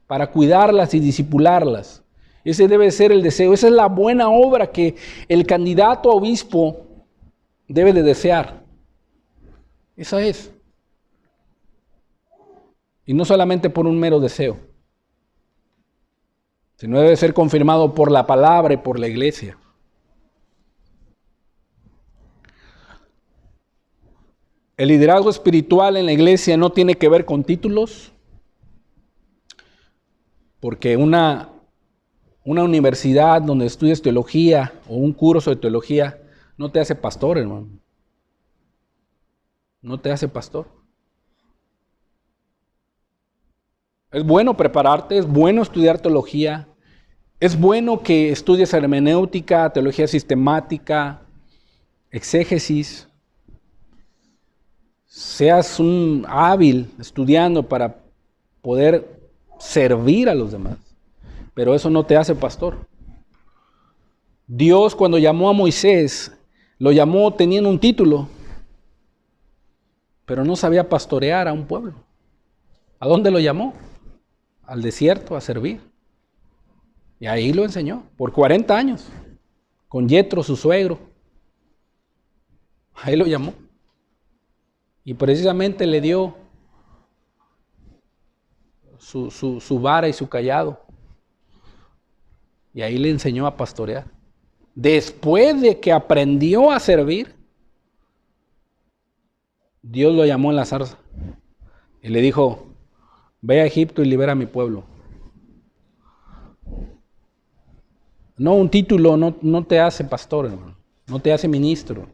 para cuidarlas y discipularlas. Ese debe ser el deseo, esa es la buena obra que el candidato a obispo debe de desear. Esa es. Y no solamente por un mero deseo, sino debe ser confirmado por la palabra y por la iglesia. El liderazgo espiritual en la iglesia no tiene que ver con títulos, porque una universidad donde estudias teología o un curso de teología no te hace pastor, hermano. No te hace pastor. Es bueno prepararte, es bueno estudiar teología, es bueno que estudies hermenéutica, teología sistemática, exégesis. Seas un hábil estudiando para poder servir a los demás. Pero eso no te hace pastor. Dios, cuando llamó a Moisés, lo llamó teniendo un título, pero no sabía pastorear a un pueblo. ¿A dónde lo llamó? Al desierto, a servir. Y ahí lo enseñó, por 40 años, con Yetro, su suegro. Ahí lo llamó. Y precisamente le dio su vara y su cayado. Y ahí le enseñó a pastorear. Después de que aprendió a servir, Dios lo llamó en la zarza. Y le dijo, ve a Egipto y libera a mi pueblo. No, un título no te hace pastor, hermano. No te hace ministro.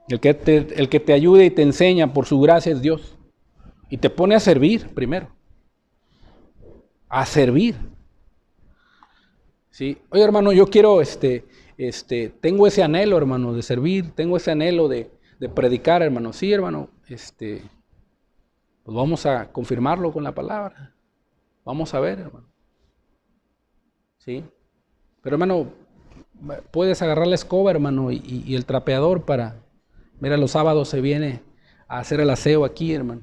El que te ayude y te enseña por su gracia es Dios. Y te pone a servir primero. A servir. ¿Sí? Oye, hermano, yo quiero, tengo ese anhelo, hermano, de servir. Tengo ese anhelo de predicar, hermano. Sí, hermano, pues vamos a confirmarlo con la palabra. Vamos a ver, hermano. ¿Sí? Pero, hermano, puedes agarrar la escoba, hermano, y el trapeador para... Mira, los sábados se viene a hacer el aseo aquí, hermano.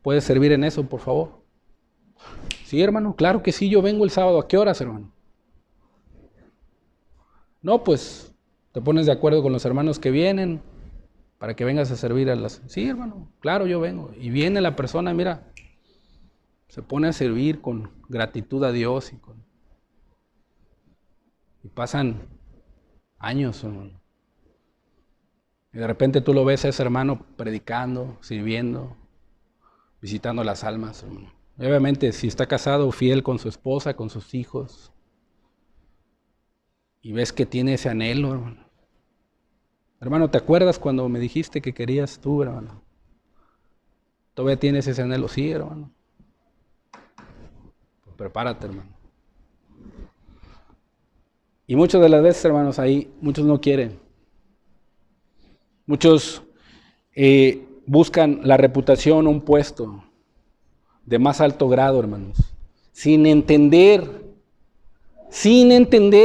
¿Puedes servir en eso, por favor? Sí, hermano, claro que sí, yo vengo el sábado. ¿A qué horas, hermano? No, pues te pones de acuerdo con los hermanos que vienen para que vengas a servir a las... Sí, hermano, claro, yo vengo. Y viene la persona, mira, se pone a servir con gratitud a Dios y pasan años, hermano. Y de repente tú lo ves a ese hermano predicando, sirviendo, visitando las almas, hermano. Y obviamente, si está casado, fiel con su esposa, con sus hijos, y ves que tiene ese anhelo, hermano. Hermano, ¿te acuerdas cuando me dijiste que querías tú, hermano? ¿Todavía tienes ese anhelo? Sí, hermano. Pues prepárate, hermano. Y muchas de las veces, hermanos, ahí, muchos no quieren. Muchos buscan la reputación o un puesto de más alto grado, hermanos. Sin entender,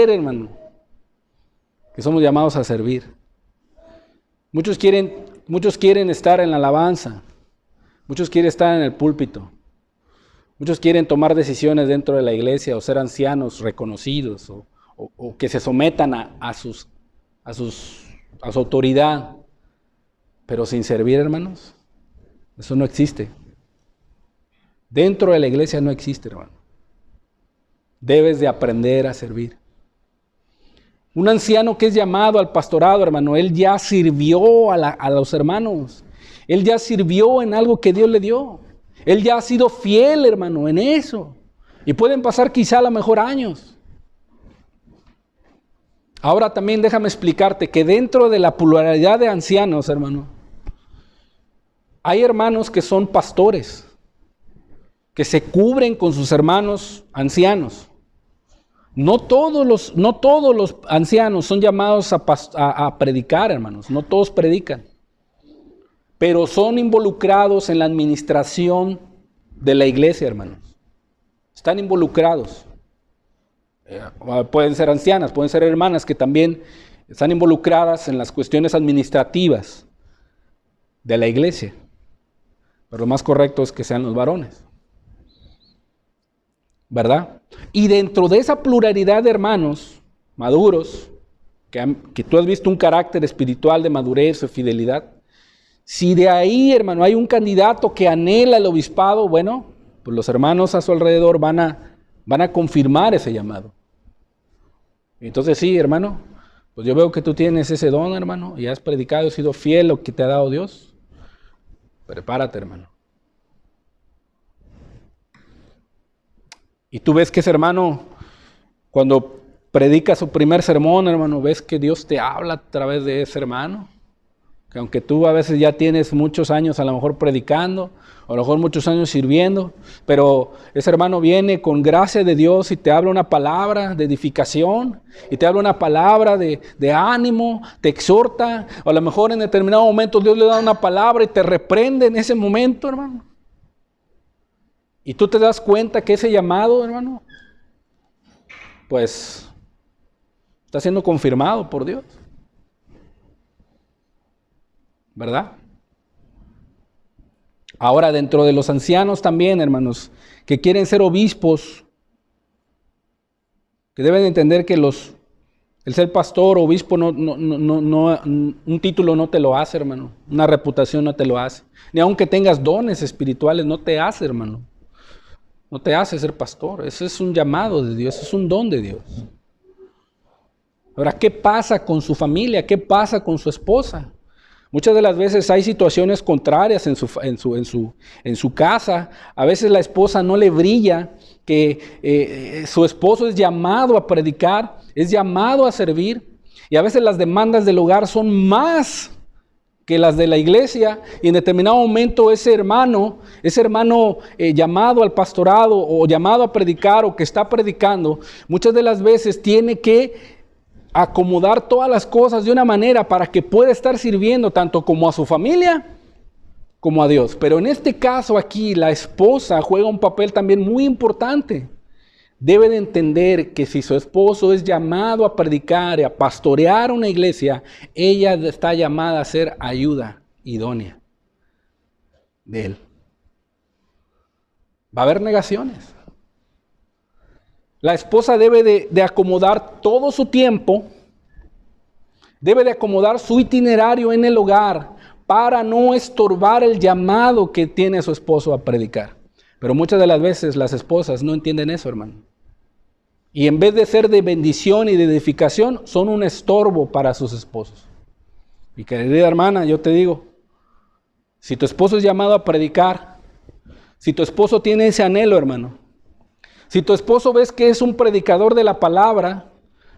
hermano, que somos llamados a servir. Muchos quieren estar en la alabanza. Muchos quieren estar en el púlpito. Muchos quieren tomar decisiones dentro de la iglesia o ser ancianos reconocidos o que se sometan a su autoridad. Pero sin servir, hermanos, eso no existe. Dentro de la iglesia no existe, hermano. Debes de aprender a servir. Un anciano que es llamado al pastorado, hermano, él ya sirvió a los hermanos. Él ya sirvió en algo que Dios le dio. Él ya ha sido fiel, hermano, en eso. Y pueden pasar quizá a lo mejor años. Ahora también déjame explicarte que dentro de la pluralidad de ancianos, hermano, hay hermanos que son pastores, que se cubren con sus hermanos ancianos. No todos los ancianos son llamados a predicar, hermanos. No todos predican. Pero son involucrados en la administración de la iglesia, hermanos. Están involucrados. Pueden ser ancianas, pueden ser hermanas que también están involucradas en las cuestiones administrativas de la iglesia. Pero lo más correcto es que sean los varones. ¿Verdad? Y dentro de esa pluralidad de hermanos maduros, que tú has visto un carácter espiritual de madurez o fidelidad, si de ahí, hermano, hay un candidato que anhela el obispado, bueno, pues los hermanos a su alrededor van a confirmar ese llamado. Entonces sí, hermano, pues yo veo que tú tienes ese don, hermano, y has predicado, has sido fiel a lo que te ha dado Dios. Prepárate, hermano. Y tú ves que ese hermano, cuando predica su primer sermón, hermano, ves que Dios te habla a través de ese hermano. Que aunque tú a veces ya tienes muchos años a lo mejor predicando, o a lo mejor muchos años sirviendo, pero ese hermano viene con gracia de Dios y te habla una palabra de edificación, y te habla una palabra de ánimo, te exhorta, o a lo mejor en determinado momento Dios le da una palabra y te reprende en ese momento, hermano. Y tú te das cuenta que ese llamado, hermano, pues está siendo confirmado por Dios. ¿Verdad? Ahora, dentro de los ancianos también, hermanos, que quieren ser obispos, que deben entender que el ser pastor o obispo un título no te lo hace, hermano. Una reputación no te lo hace. Ni aunque tengas dones espirituales, no te hace, hermano. No te hace ser pastor. Eso es un llamado de Dios, es un don de Dios. Ahora, ¿qué pasa con su familia? ¿Qué pasa con su esposa? Muchas de las veces hay situaciones contrarias en su casa. A veces la esposa no le brilla que su esposo es llamado a predicar, es llamado a servir. Y a veces las demandas del hogar son más que las de la iglesia. Y en determinado momento ese hermano llamado al pastorado o llamado a predicar o que está predicando, muchas de las veces tiene que acomodar todas las cosas de una manera para que pueda estar sirviendo tanto como a su familia como a Dios. Pero en este caso aquí la esposa juega un papel también muy importante debe de entender que si su esposo es llamado a predicar y a pastorear una iglesia, ella está llamada a ser ayuda idónea de él. Va a haber negaciones. La esposa debe de acomodar todo su tiempo, debe de acomodar su itinerario en el hogar para no estorbar el llamado que tiene su esposo a predicar. Pero muchas de las veces las esposas no entienden eso, hermano. Y en vez de ser de bendición y de edificación, son un estorbo para sus esposos. Y querida hermana, yo te digo, si tu esposo es llamado a predicar, si tu esposo tiene ese anhelo, hermano, si tu esposo ves que es un predicador de la palabra,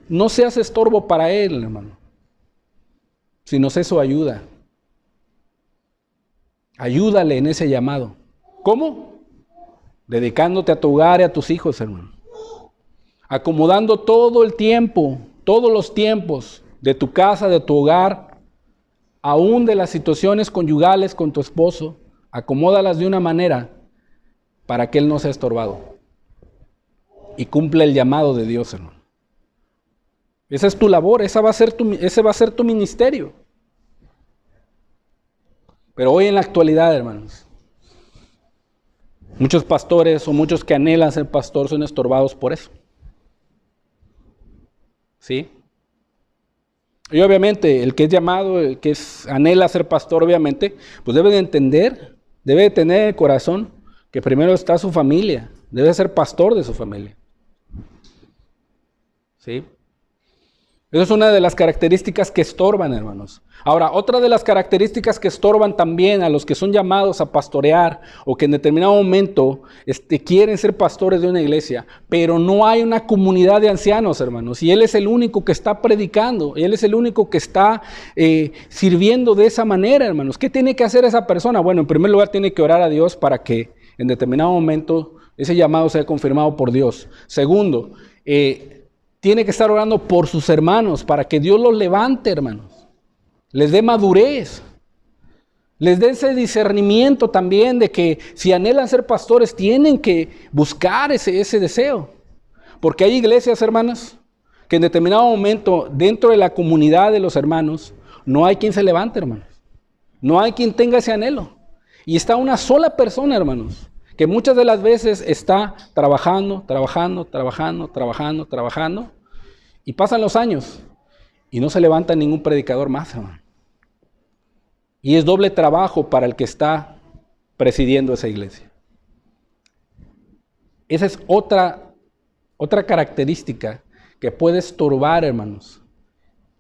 no seas estorbo para él, hermano, sino sé su ayuda. Ayúdale en ese llamado. ¿Cómo? Dedicándote a tu hogar y a tus hijos, hermano. Acomodando todo el tiempo, todos los tiempos de tu casa, de tu hogar, aún de las situaciones conyugales con tu esposo, acomódalas de una manera para que él no sea estorbado y cumpla el llamado de Dios, hermano. Esa es tu labor, ese va a ser tu ministerio. Pero hoy en la actualidad, hermanos, muchos pastores o muchos que anhelan ser pastor son estorbados por eso. ¿Sí? Y obviamente el que es llamado, el que anhela ser pastor, obviamente, pues debe de entender, debe de tener el corazón que primero está su familia, debe ser pastor de su familia. ¿Sí? Esa es una de las características que estorban, hermanos. Ahora, otra de las características que estorban también a los que son llamados a pastorear o que en determinado momento quieren ser pastores de una iglesia, pero no hay una comunidad de ancianos, hermanos, y él es el único que está predicando, él es el único que está sirviendo de esa manera, hermanos. ¿Qué tiene que hacer esa persona? Bueno, en primer lugar tiene que orar a Dios para que en determinado momento ese llamado sea confirmado por Dios. Segundo, tiene que estar orando por sus hermanos para que Dios los levante, hermanos. Les dé madurez. Les dé ese discernimiento también de que si anhelan ser pastores tienen que buscar ese deseo. Porque hay iglesias, hermanas, que en determinado momento dentro de la comunidad de los hermanos no hay quien se levante, hermanos. No hay quien tenga ese anhelo. Y está una sola persona, hermanos, que muchas de las veces está trabajando, y pasan los años y no se levanta ningún predicador más, hermano. Y es doble trabajo para el que está presidiendo esa iglesia. Esa es otra característica que puede estorbar, hermanos,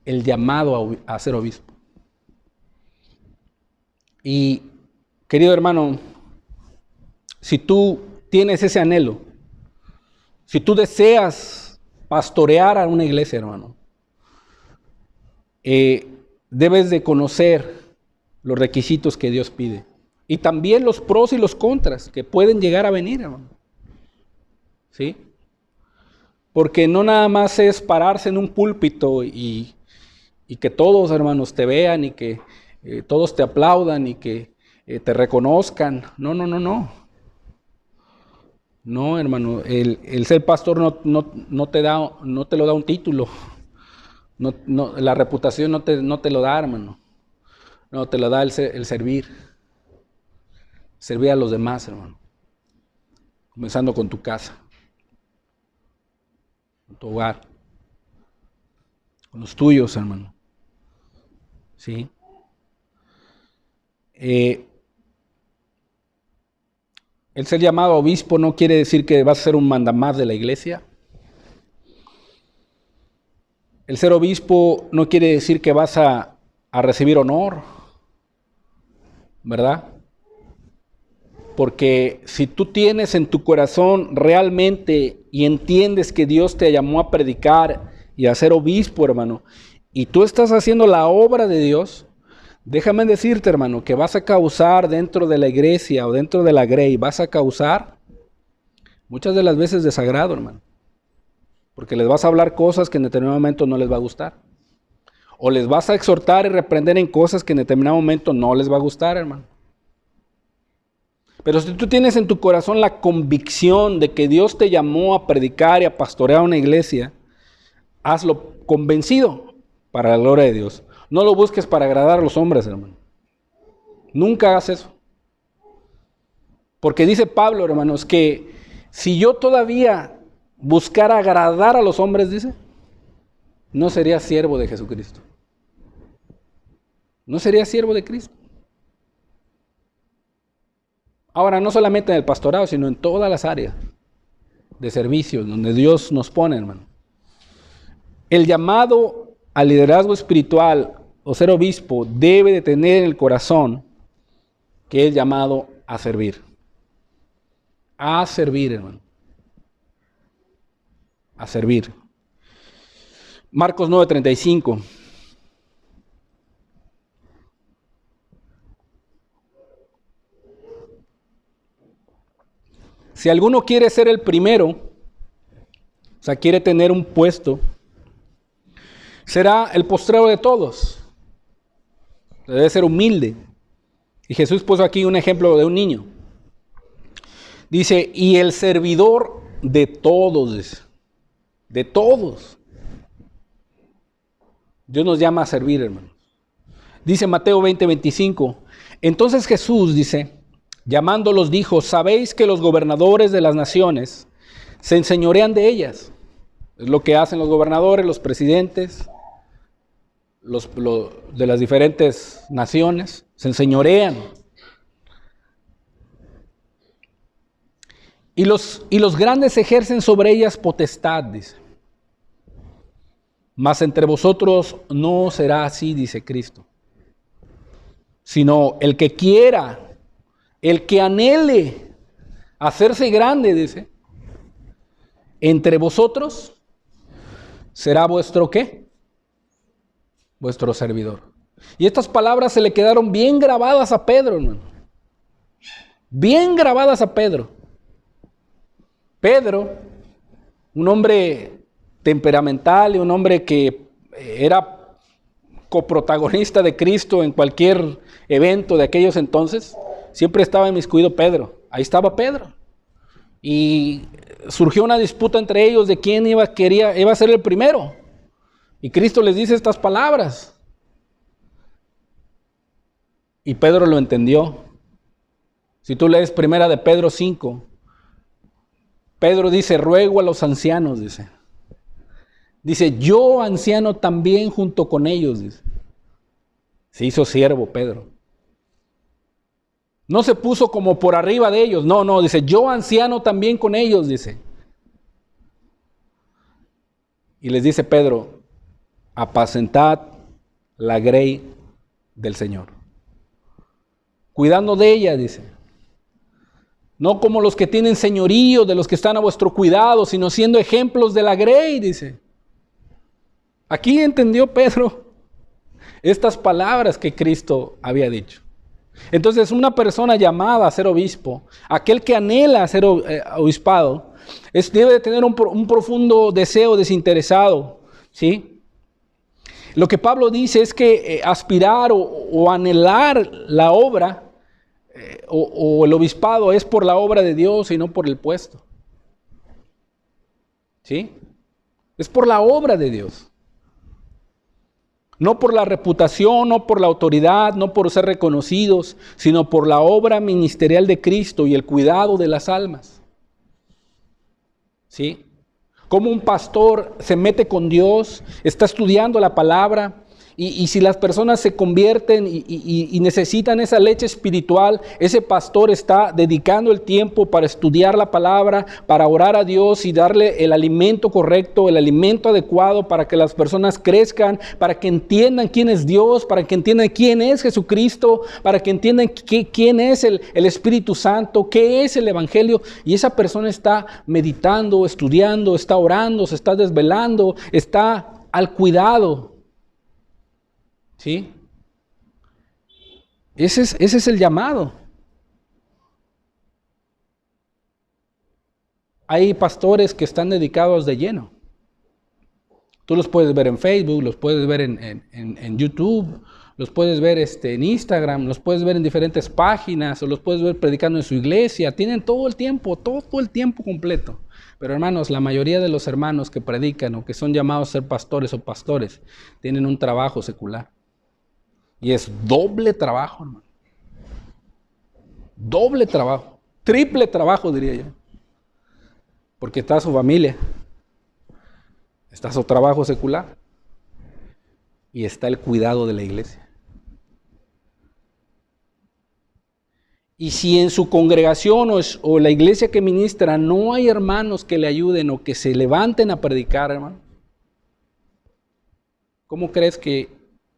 el llamado a ser obispo. Y, querido hermano, si tú tienes ese anhelo, si tú deseas pastorear a una iglesia, hermano, debes de conocer los requisitos que Dios pide. Y también los pros y los contras que pueden llegar a venir, hermano. ¿Sí? Porque no nada más es pararse en un púlpito y que todos, hermanos, te vean y que todos te aplaudan y que te reconozcan. No. No, hermano, el ser pastor no te lo da un título. No, la reputación no te lo da, hermano. No, te lo da el servir. Servir a los demás, hermano. Comenzando con tu casa, con tu hogar, con los tuyos, hermano. ¿Sí? El ser llamado obispo no quiere decir que vas a ser un mandamás de la iglesia. El ser obispo no quiere decir que vas a recibir honor, ¿verdad? Porque si tú tienes en tu corazón realmente y entiendes que Dios te llamó a predicar y a ser obispo, hermano, y tú estás haciendo la obra de Dios, déjame decirte, hermano, que vas a causar dentro de la iglesia o dentro de la grey, vas a causar muchas de las veces desagrado, hermano. Porque les vas a hablar cosas que en determinado momento no les va a gustar. O les vas a exhortar y reprender en cosas que en determinado momento no les va a gustar, hermano. Pero si tú tienes en tu corazón la convicción de que Dios te llamó a predicar y a pastorear una iglesia, hazlo convencido para la gloria de Dios. No lo busques para agradar a los hombres, hermano. Nunca hagas eso. Porque dice Pablo, hermanos, que si yo todavía buscara agradar a los hombres, dice, no sería siervo de Jesucristo. No sería siervo de Cristo. Ahora, no solamente en el pastorado, sino en todas las áreas de servicio donde Dios nos pone, hermano. El llamado al liderazgo espiritual o ser obispo debe de tener en el corazón que es llamado a servir. A servir, hermano. A servir. Marcos 9:35. Si alguno quiere ser el primero, o sea, quiere tener un puesto, será el postrero de todos. Debe ser humilde. Y Jesús puso aquí un ejemplo de un niño. Dice, y el servidor de todos, dice. De todos. Dios nos llama a servir, hermanos. Dice Mateo 20:25. Entonces Jesús, dice, llamándolos dijo, ¿sabéis que los gobernadores de las naciones se enseñorean de ellas? Es lo que hacen los gobernadores, los presidentes de las diferentes naciones, se enseñorean. Y los grandes ejercen sobre ellas potestad, dice. Mas entre vosotros no será así, dice Cristo. Sino el que quiera, el que anhele hacerse grande, dice, entre vosotros será vuestro ¿qué? Vuestro servidor. Y estas palabras se le quedaron bien grabadas a Pedro, hermano. Bien grabadas a Pedro. Pedro, un hombre temperamental y un hombre que era coprotagonista de Cristo en cualquier evento de aquellos entonces, siempre estaba inmiscuido Pedro. Ahí estaba Pedro. Y surgió una disputa entre ellos de quién iba a ser el primero. Y Cristo les dice estas palabras. Y Pedro lo entendió. Si tú lees primera de Pedro 5, Pedro dice, ruego a los ancianos, dice. Dice, yo anciano también junto con ellos, dice. Se hizo siervo Pedro. No se puso como por arriba de ellos, no, dice, yo anciano también con ellos, dice. Y les dice Pedro, apacentad la grey del Señor. Cuidando de ella, dice. No como los que tienen señorío, de los que están a vuestro cuidado, sino siendo ejemplos de la grey, dice. Aquí entendió Pedro estas palabras que Cristo había dicho. Entonces, una persona llamada a ser obispo, aquel que anhela ser obispado, debe de tener un profundo deseo desinteresado, ¿sí? Lo que Pablo dice es que aspirar o anhelar la obra o el obispado es por la obra de Dios y no por el puesto. ¿Sí? Es por la obra de Dios. No por la reputación, no por la autoridad, no por ser reconocidos, sino por la obra ministerial de Cristo y el cuidado de las almas. ¿Sí? Como un pastor se mete con Dios, está estudiando la palabra, y si las personas se convierten y necesitan esa leche espiritual, ese pastor está dedicando el tiempo para estudiar la palabra, para orar a Dios y darle el alimento correcto, el alimento adecuado para que las personas crezcan, para que entiendan quién es Dios, para que entiendan quién es Jesucristo, para que entiendan quién es el Espíritu Santo, qué es el Evangelio. Y esa persona está meditando, estudiando, está orando, se está desvelando, está al cuidado. ¿Sí? Ese es el llamado. Hay pastores que están dedicados de lleno. Tú los puedes ver en Facebook, los puedes ver en YouTube, los puedes ver en Instagram, los puedes ver en diferentes páginas, o los puedes ver predicando en su iglesia. Tienen todo el tiempo completo. Pero hermanos, la mayoría de los hermanos que predican o que son llamados a ser pastores o pastores, tienen un trabajo secular. Y es doble trabajo, hermano. Doble trabajo. Triple trabajo, diría yo. Porque está su familia. Está su trabajo secular y está el cuidado de la iglesia. Y si en su congregación o la iglesia que ministra no hay hermanos que le ayuden o que se levanten a predicar, hermano, ¿cómo crees que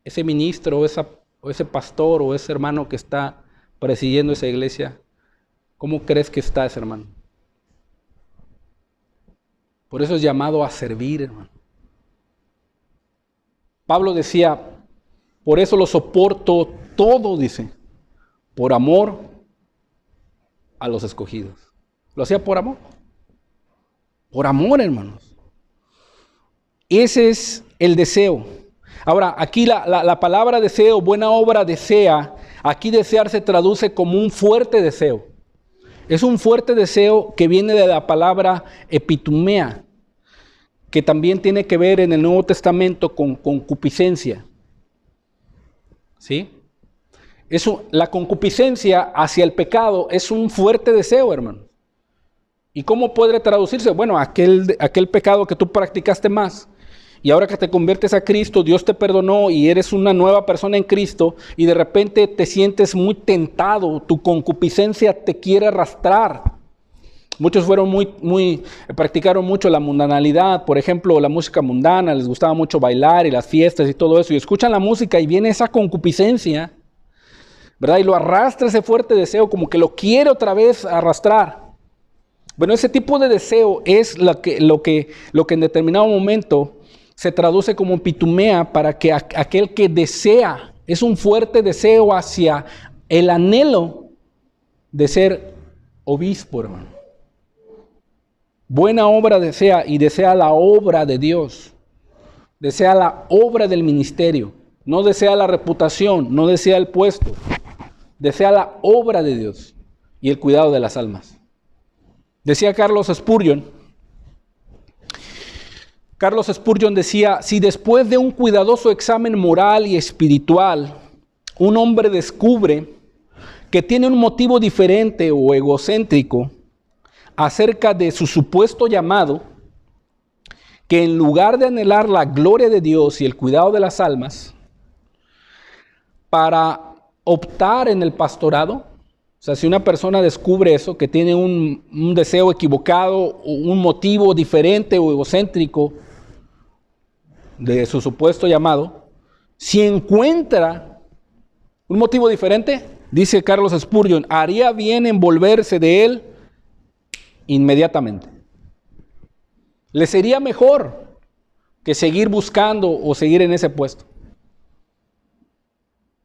ese ministro o ese pastor o ese hermano que está presidiendo esa iglesia, cómo crees que está ese hermano? Por eso es llamado a servir, hermano. Pablo decía, por eso lo soporto todo, dice, por amor a los escogidos. Lo hacía por amor. Por amor, hermanos. Ese es el deseo. Ahora, aquí la palabra deseo, buena obra, desea, aquí desear se traduce como un fuerte deseo. Es un fuerte deseo que viene de la palabra epitumea, que también tiene que ver en el Nuevo Testamento con concupiscencia. ¿Sí? La concupiscencia hacia el pecado es un fuerte deseo, hermano. ¿Y cómo puede traducirse? Bueno, aquel pecado que tú practicaste más. Y ahora que te conviertes a Cristo, Dios te perdonó y eres una nueva persona en Cristo y de repente te sientes muy tentado, tu concupiscencia te quiere arrastrar. Muchos practicaron mucho la mundanalidad, por ejemplo, la música mundana, les gustaba mucho bailar y las fiestas y todo eso, y escuchan la música y viene esa concupiscencia, ¿verdad? Y lo arrastra ese fuerte deseo, como que lo quiere otra vez arrastrar. Bueno, ese tipo de deseo es lo que en determinado momento se traduce como epitumea para que aquel que desea, es un fuerte deseo hacia el anhelo de ser obispo, hermano. Buena obra desea y desea la obra de Dios. Desea la obra del ministerio. No desea la reputación, no desea el puesto. Desea la obra de Dios y el cuidado de las almas. Decía Carlos Spurgeon. Carlos Spurgeon decía, si después de un cuidadoso examen moral y espiritual, un hombre descubre que tiene un motivo diferente o egocéntrico acerca de su supuesto llamado, que en lugar de anhelar la gloria de Dios y el cuidado de las almas, para optar en el pastorado, o sea, si una persona descubre eso, que tiene un deseo equivocado, o un motivo diferente o egocéntrico de su supuesto llamado, si encuentra un motivo diferente, dice Carlos Spurgeon, haría bien en volverse de él inmediatamente. Le sería mejor que seguir buscando o seguir en ese puesto.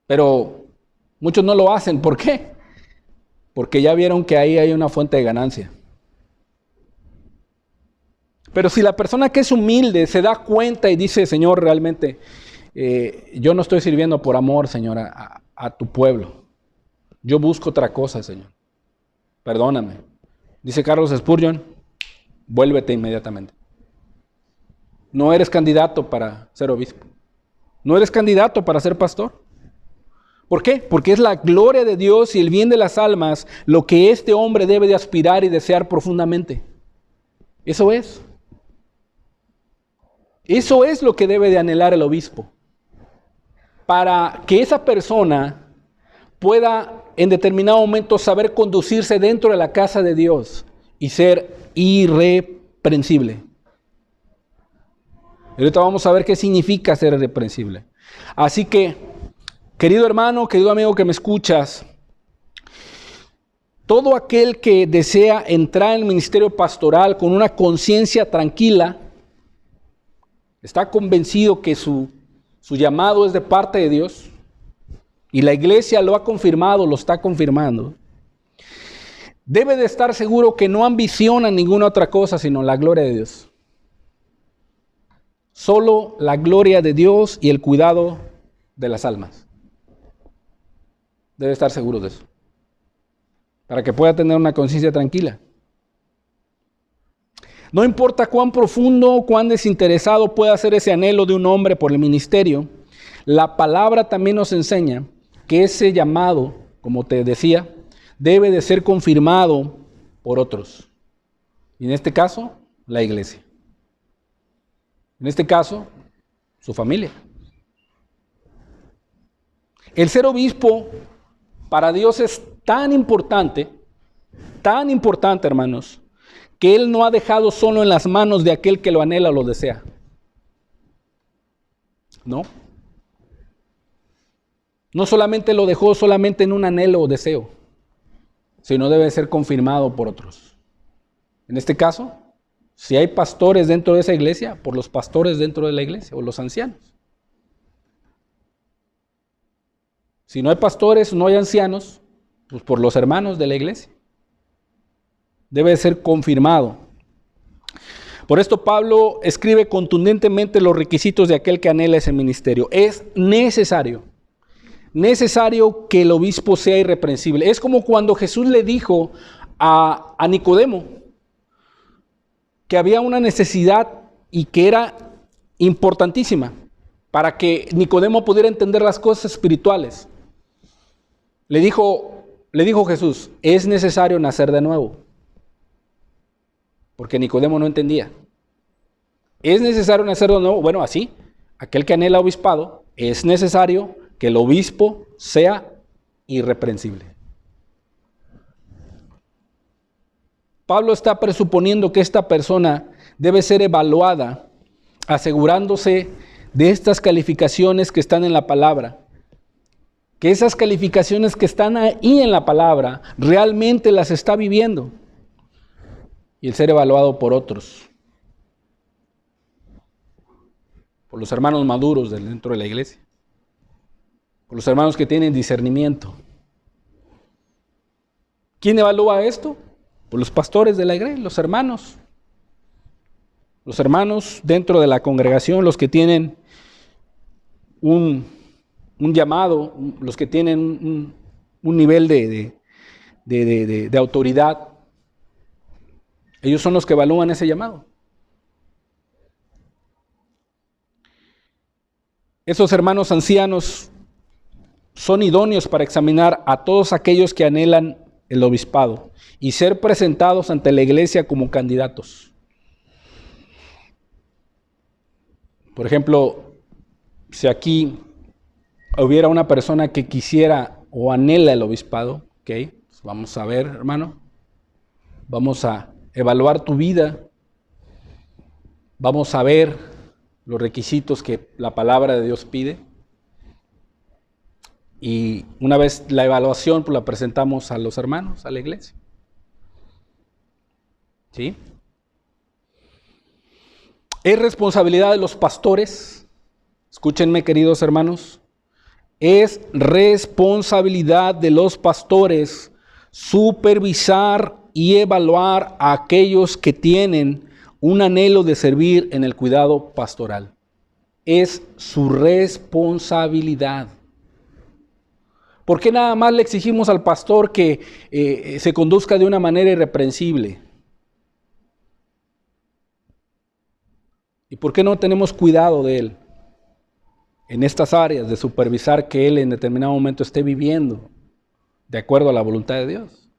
Pero muchos no lo hacen. ¿Por qué? Porque ya vieron que ahí hay una fuente de ganancia. Pero si la persona que es humilde se da cuenta y dice, Señor, realmente yo no estoy sirviendo por amor, Señor, a tu pueblo. Yo busco otra cosa, Señor. Perdóname. Dice Carlos Spurgeon, vuélvete inmediatamente. No eres candidato para ser obispo. No eres candidato para ser pastor. ¿Por qué? Porque es la gloria de Dios y el bien de las almas lo que este hombre debe de aspirar y desear profundamente. Eso es. Eso es lo que debe de anhelar el obispo. Para que esa persona pueda en determinado momento saber conducirse dentro de la casa de Dios y ser irreprensible. Y ahorita vamos a ver qué significa ser irreprensible. Así que, querido hermano, querido amigo que me escuchas, todo aquel que desea entrar en el ministerio pastoral con una conciencia tranquila, está convencido que su llamado es de parte de Dios, y la iglesia lo ha confirmado, lo está confirmando, debe de estar seguro que no ambiciona ninguna otra cosa sino la gloria de Dios. solo la gloria de Dios y el cuidado de las almas. Debe estar seguro de eso, para que pueda tener una conciencia tranquila. No importa cuán profundo o cuán desinteresado pueda ser ese anhelo de un hombre por el ministerio, la palabra también nos enseña que ese llamado, como te decía, debe de ser confirmado por otros. Y en este caso, la iglesia. En este caso, su familia. El ser obispo para Dios es tan importante, hermanos, que Él no ha dejado solo en las manos de aquel que lo anhela o lo desea. No. No solamente lo dejó solamente en un anhelo o deseo, sino debe ser confirmado por otros. En este caso, si hay pastores dentro de esa iglesia, por los pastores dentro de la iglesia o los ancianos. Si no hay pastores, no hay ancianos, pues por los hermanos de la iglesia. Debe ser confirmado. Por esto Pablo escribe contundentemente los requisitos de aquel que anhela ese ministerio. Es necesario que el obispo sea irreprensible. Es como cuando Jesús le dijo a Nicodemo que había una necesidad y que era importantísima para que Nicodemo pudiera entender las cosas espirituales. Le dijo Jesús, es necesario nacer de nuevo. Porque Nicodemo no entendía. ¿Es necesario nacer de nuevo? Bueno, así, aquel que anhela obispado, es necesario que el obispo sea irreprensible. Pablo está presuponiendo que esta persona debe ser evaluada, asegurándose de estas calificaciones que están en la palabra. Que esas calificaciones que están ahí en la palabra, realmente las está viviendo. Y el ser evaluado por otros. Por los hermanos maduros dentro de la iglesia. Por los hermanos que tienen discernimiento. ¿Quién evalúa esto? Por los pastores de la iglesia, los hermanos. Los hermanos dentro de la congregación, los que tienen un llamado, los que tienen un nivel de autoridad. Ellos son los que evalúan ese llamado. Esos hermanos ancianos son idóneos para examinar a todos aquellos que anhelan el obispado y ser presentados ante la iglesia como candidatos. Por ejemplo, si aquí hubiera una persona que quisiera o anhela el obispado, ¿ok? Pues vamos a ver, hermano. Vamos a evaluar tu vida. Vamos a ver los requisitos que la palabra de Dios pide. Y una vez la evaluación, pues la presentamos a los hermanos, a la iglesia. ¿Sí? Es responsabilidad de los pastores. Escúchenme, queridos hermanos. Es responsabilidad de los pastores supervisar y evaluar a aquellos que tienen un anhelo de servir en el cuidado pastoral. Es su responsabilidad. ¿Por qué nada más le exigimos al pastor que se conduzca de una manera irreprensible? ¿Y por qué no tenemos cuidado de él en estas áreas de supervisar que él en determinado momento esté viviendo de acuerdo a la voluntad de Dios?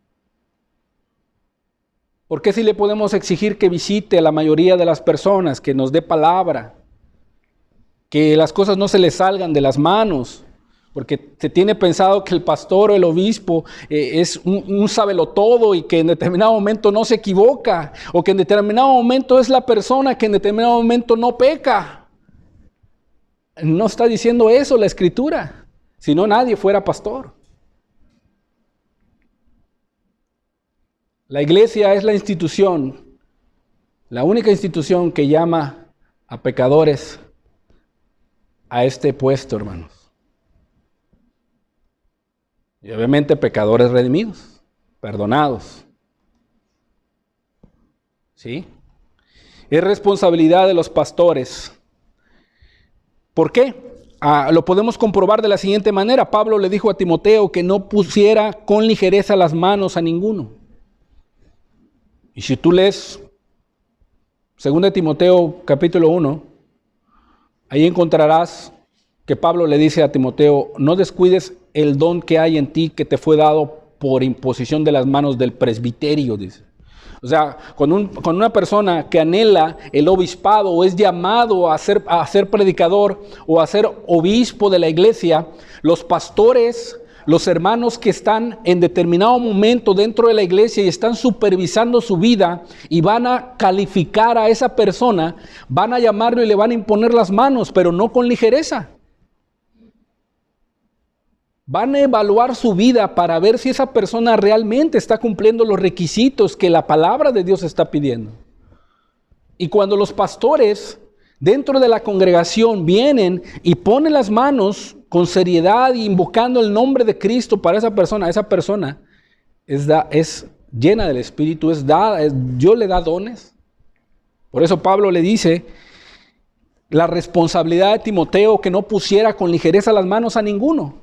¿Por qué si le podemos exigir que visite a la mayoría de las personas, que nos dé palabra, que las cosas no se le salgan de las manos? Porque se tiene pensado que el pastor o el obispo es un sabelotodo y que en determinado momento no se equivoca, o que en determinado momento es la persona que en determinado momento no peca. No está diciendo eso la Escritura, si no nadie fuera pastor. La iglesia es la institución, la única institución que llama a pecadores a este puesto, hermanos. Y obviamente pecadores redimidos, perdonados. ¿Sí? Es responsabilidad de los pastores ¿Por qué? Lo podemos comprobar de la siguiente manera. Pablo le dijo a Timoteo que no pusiera con ligereza las manos a ninguno. Y si tú lees 2 Timoteo capítulo 1, ahí encontrarás que Pablo le dice a Timoteo, no descuides el don que hay en ti que te fue dado por imposición de las manos del presbiterio, dice. O sea, con una persona que anhela el obispado o es llamado a ser predicador o a ser obispo de la iglesia, los pastores, los hermanos que están en determinado momento dentro de la iglesia y están supervisando su vida y van a calificar a esa persona, van a llamarlo y le van a imponer las manos, pero no con ligereza. Van a evaluar su vida para ver si esa persona realmente está cumpliendo los requisitos que la palabra de Dios está pidiendo. Y cuando los pastores dentro de la congregación vienen y ponen las manos con seriedad y invocando el nombre de Cristo para esa persona es llena del Espíritu, Dios le da dones. Por eso Pablo le dice la responsabilidad de Timoteo que no pusiera con ligereza las manos a ninguno.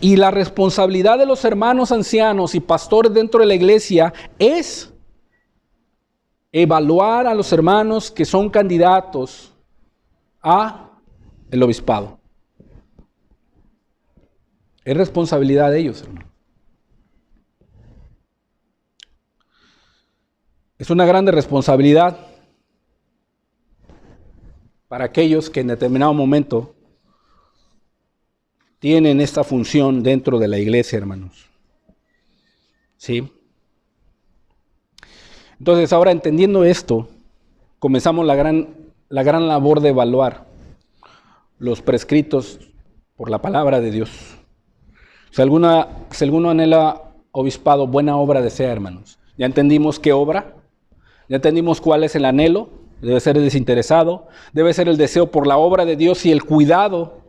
Y la responsabilidad de los hermanos ancianos y pastores dentro de la iglesia es evaluar a los hermanos que son candidatos a el obispado. Es responsabilidad de ellos, hermano. Es una grande responsabilidad para aquellos que en determinado momento tienen esta función dentro de la iglesia, hermanos. ¿Sí? Entonces, ahora entendiendo esto, comenzamos la gran labor de evaluar los prescritos por la palabra de Dios. Si alguno anhela obispado, buena obra desea, hermanos. Ya entendimos qué obra, ya entendimos cuál es el anhelo, debe ser desinteresado, debe ser el deseo por la obra de Dios y el cuidado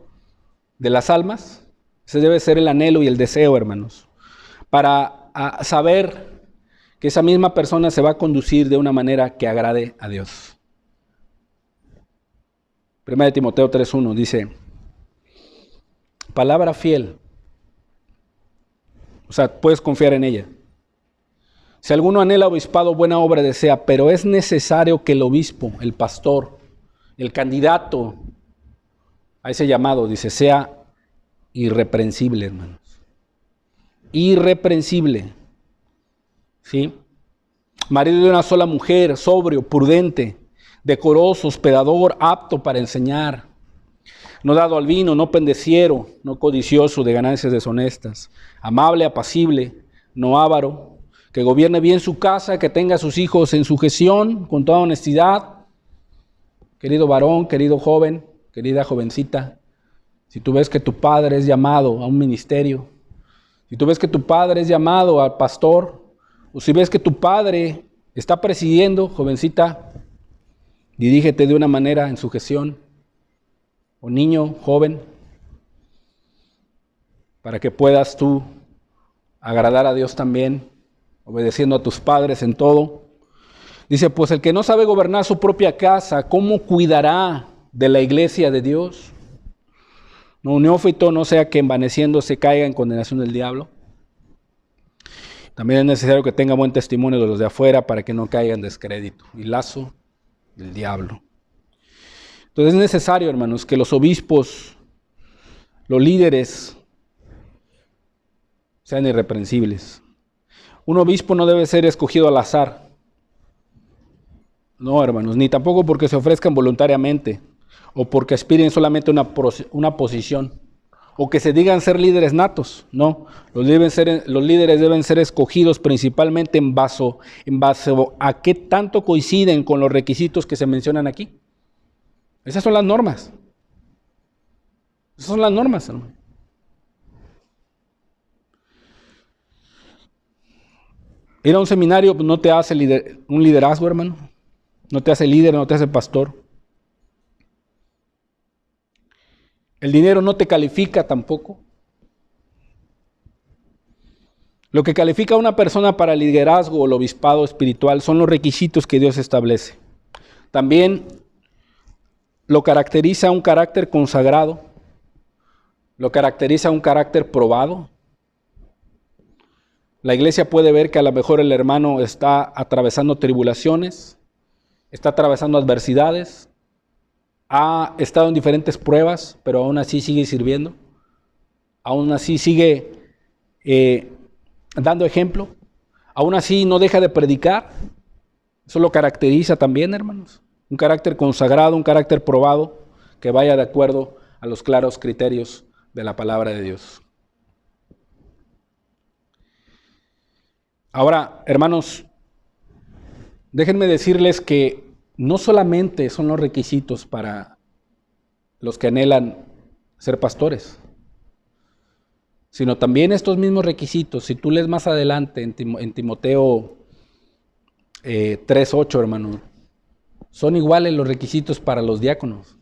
de las almas. Ese debe ser el anhelo y el deseo, hermanos, para saber que esa misma persona se va a conducir de una manera que agrade a Dios. 1 Timoteo 3:1 dice, palabra fiel, o sea, puedes confiar en ella. Si alguno anhela obispado, buena obra desea, pero es necesario que el obispo, el pastor, el candidato a ese llamado, dice, sea irreprensible, hermanos. Irreprensible. ¿Sí? Marido de una sola mujer, sobrio, prudente, decoroso, hospedador, apto para enseñar. No dado al vino, no pendeciero, no codicioso de ganancias deshonestas. Amable, apacible, no avaro, que gobierne bien su casa, que tenga a sus hijos en sujeción, con toda honestidad. Querido varón, querido joven, querida jovencita, si tú ves que tu padre es llamado a un ministerio, si tú ves que tu padre es llamado al pastor, o si ves que tu padre está presidiendo, jovencita, dirígete de una manera en sujeción, o niño, joven, para que puedas tú agradar a Dios también, obedeciendo a tus padres en todo. Dice, pues el que no sabe gobernar su propia casa, ¿cómo cuidará de la iglesia de Dios? No, neófito, no sea que envaneciéndose caiga en condenación del diablo. También es necesario que tenga buen testimonio de los de afuera para que no caiga en descrédito y lazo del diablo. Entonces es necesario, hermanos, que los obispos, los líderes, sean irreprensibles. Un obispo no debe ser escogido al azar. No, hermanos, ni tampoco porque se ofrezcan voluntariamente o porque aspiren solamente a una posición o que se digan ser líderes natos. No, los líderes deben ser escogidos principalmente en base a qué tanto coinciden con los requisitos que se mencionan aquí. Esas son las normas. Esas son las normas, hermano. Ir a un seminario no te hace un liderazgo, hermano. No te hace líder, no te hace pastor. El dinero no te califica tampoco. Lo que califica a una persona para el liderazgo o el obispado espiritual son los requisitos que Dios establece. También lo caracteriza un carácter consagrado, lo caracteriza un carácter probado. La iglesia puede ver que a lo mejor el hermano está atravesando tribulaciones, está atravesando adversidades, ha estado en diferentes pruebas, pero aún así sigue sirviendo, aún así sigue dando ejemplo, aún así no deja de predicar. Eso lo caracteriza también, hermanos. Un carácter consagrado, un carácter probado, que vaya de acuerdo a los claros criterios de la palabra de Dios. Ahora, hermanos, déjenme decirles que no solamente son los requisitos para los que anhelan ser pastores, sino también estos mismos requisitos. Si tú lees más adelante en Timoteo 3:8, hermano, son iguales los requisitos para los diáconos.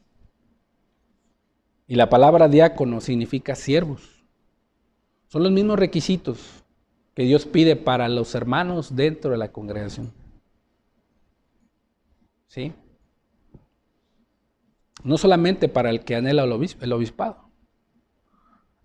Y la palabra diácono significa siervos. Son los mismos requisitos que Dios pide para los hermanos dentro de la congregación. ¿Sí? No solamente para el que anhela el obispado.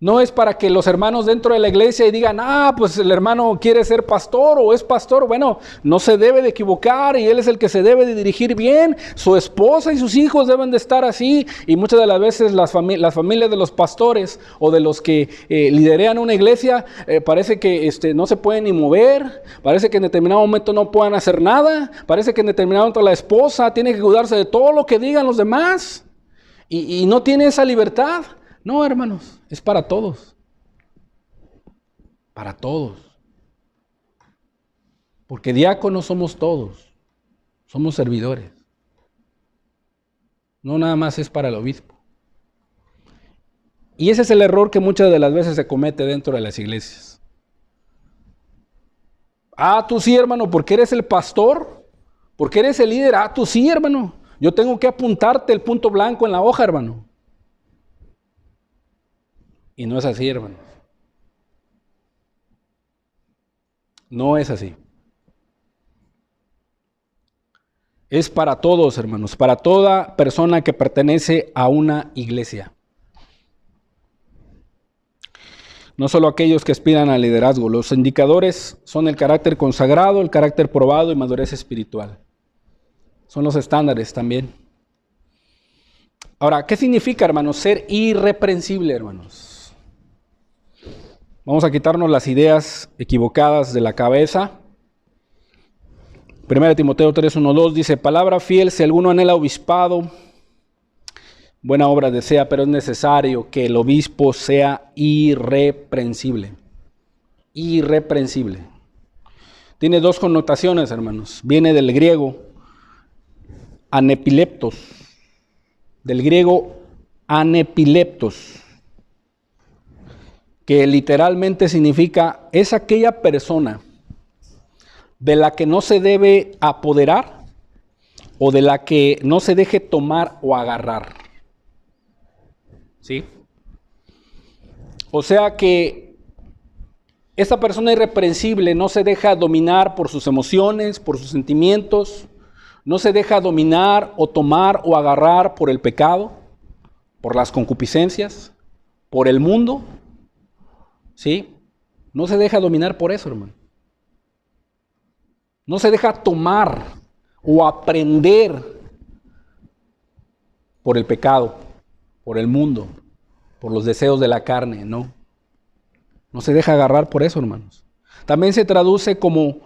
No es para que los hermanos dentro de la iglesia digan, pues el hermano quiere ser pastor o es pastor. Bueno, no se debe de equivocar y él es el que se debe de dirigir bien. Su esposa y sus hijos deben de estar así. Y muchas de las veces las familias de los pastores o de los que liderean una iglesia, parece que no se pueden ni mover. Parece que en determinado momento no puedan hacer nada. Parece que en determinado momento la esposa tiene que cuidarse de todo lo que digan los demás. Y no tiene esa libertad. No, hermanos, es para todos. Para todos. Porque diáconos somos todos. Somos servidores. No nada más es para el obispo. Y ese es el error que muchas de las veces se comete dentro de las iglesias. Tú sí, hermano, porque eres el pastor, porque eres el líder. Tú sí, hermano. Yo tengo que apuntarte el punto blanco en la hoja, hermano. Y no es así, hermanos. No es así. Es para todos, hermanos, para toda persona que pertenece a una iglesia. No solo aquellos que aspiran al liderazgo. Los indicadores son el carácter consagrado, el carácter probado y madurez espiritual. Son los estándares también. Ahora, ¿qué significa, hermanos, ser irreprensible, hermanos? Vamos a quitarnos las ideas equivocadas de la cabeza. 1 Timoteo 3:1-2 dice, palabra fiel, si alguno anhela obispado, buena obra desea, pero es necesario que el obispo sea irreprensible. Irreprensible. Tiene dos connotaciones, hermanos. Viene del griego anepileptos. Del griego anepileptos, que literalmente significa es aquella persona de la que no se debe apoderar o de la que no se deje tomar o agarrar. ¿Sí? O sea que esta persona irreprensible no se deja dominar por sus emociones, por sus sentimientos, no se deja dominar o tomar o agarrar por el pecado, por las concupiscencias, por el mundo. ¿Sí? No se deja dominar por eso, hermano. No se deja tomar o aprender por el pecado, por el mundo, por los deseos de la carne, no. No se deja agarrar por eso, hermanos. También se traduce como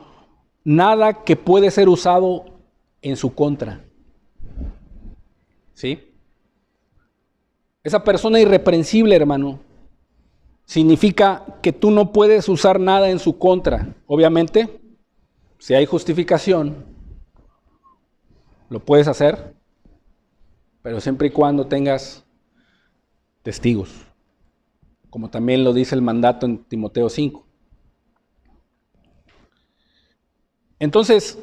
nada que puede ser usado en su contra. ¿Sí? Esa persona irreprensible, hermano, significa que tú no puedes usar nada en su contra. Obviamente, si hay justificación, lo puedes hacer, pero siempre y cuando tengas testigos, como también lo dice el mandato en Timoteo 5. Entonces,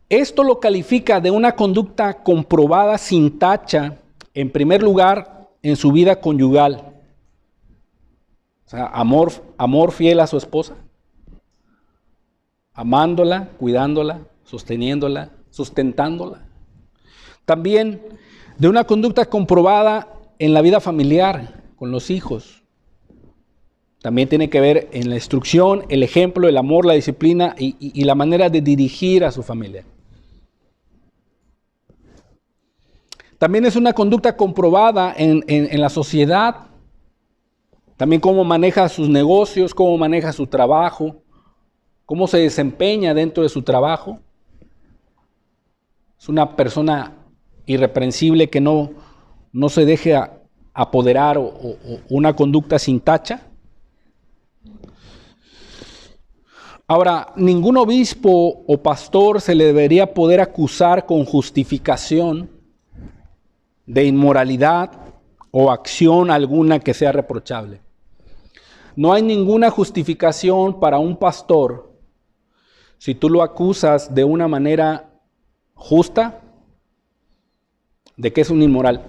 esto lo califica de una conducta comprobada sin tacha, en primer lugar, en su vida conyugal. O sea, amor fiel a su esposa, amándola, cuidándola, sosteniéndola, sustentándola. También de una conducta comprobada en la vida familiar, con los hijos. También tiene que ver en la instrucción, el ejemplo, el amor, la disciplina y la manera de dirigir a su familia. También es una conducta comprobada en la sociedad. También cómo maneja sus negocios, cómo maneja su trabajo, cómo se desempeña dentro de su trabajo. Es una persona irreprensible que no se deje apoderar o una conducta sin tacha. Ahora, ningún obispo o pastor se le debería poder acusar con justificación de inmoralidad o acción alguna que sea reprochable. No hay ninguna justificación para un pastor si tú lo acusas de una manera justa de que es un inmoral.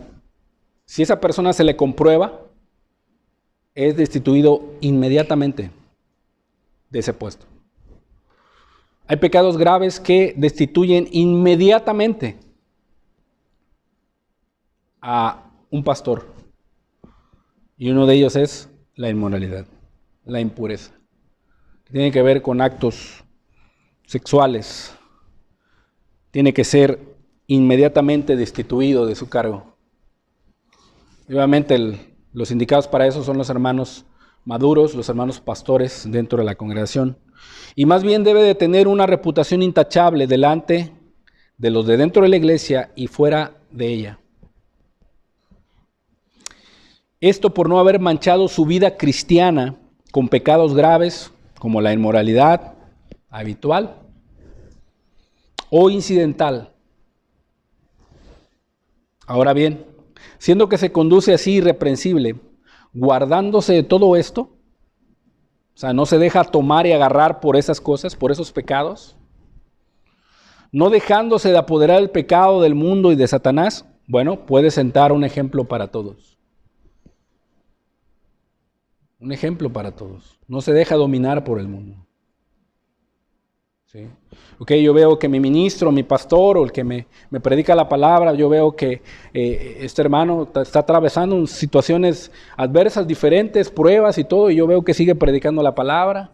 Si esa persona se le comprueba, es destituido inmediatamente de ese puesto. Hay pecados graves que destituyen inmediatamente a un pastor. Y uno de ellos es la inmoralidad, la impureza. Tiene que ver con actos sexuales. Tiene que ser inmediatamente destituido de su cargo. Y obviamente los indicados para eso son los hermanos maduros, los hermanos pastores dentro de la congregación. Y más bien debe de tener una reputación intachable delante de los de dentro de la iglesia y fuera de ella. Esto por no haber manchado su vida cristiana con pecados graves como la inmoralidad habitual o incidental. Ahora bien, siendo que se conduce así irreprensible, guardándose de todo esto, o sea, no se deja tomar y agarrar por esas cosas, por esos pecados, no dejándose de apoderar el pecado del mundo y de Satanás, bueno, puede sentar un ejemplo para todos. Un ejemplo para todos. No se deja dominar por el mundo. ¿Sí? Ok, yo veo que mi ministro, mi pastor o el que me predica la palabra, yo veo que este hermano está atravesando situaciones adversas, diferentes, pruebas y todo, y yo veo que sigue predicando la palabra,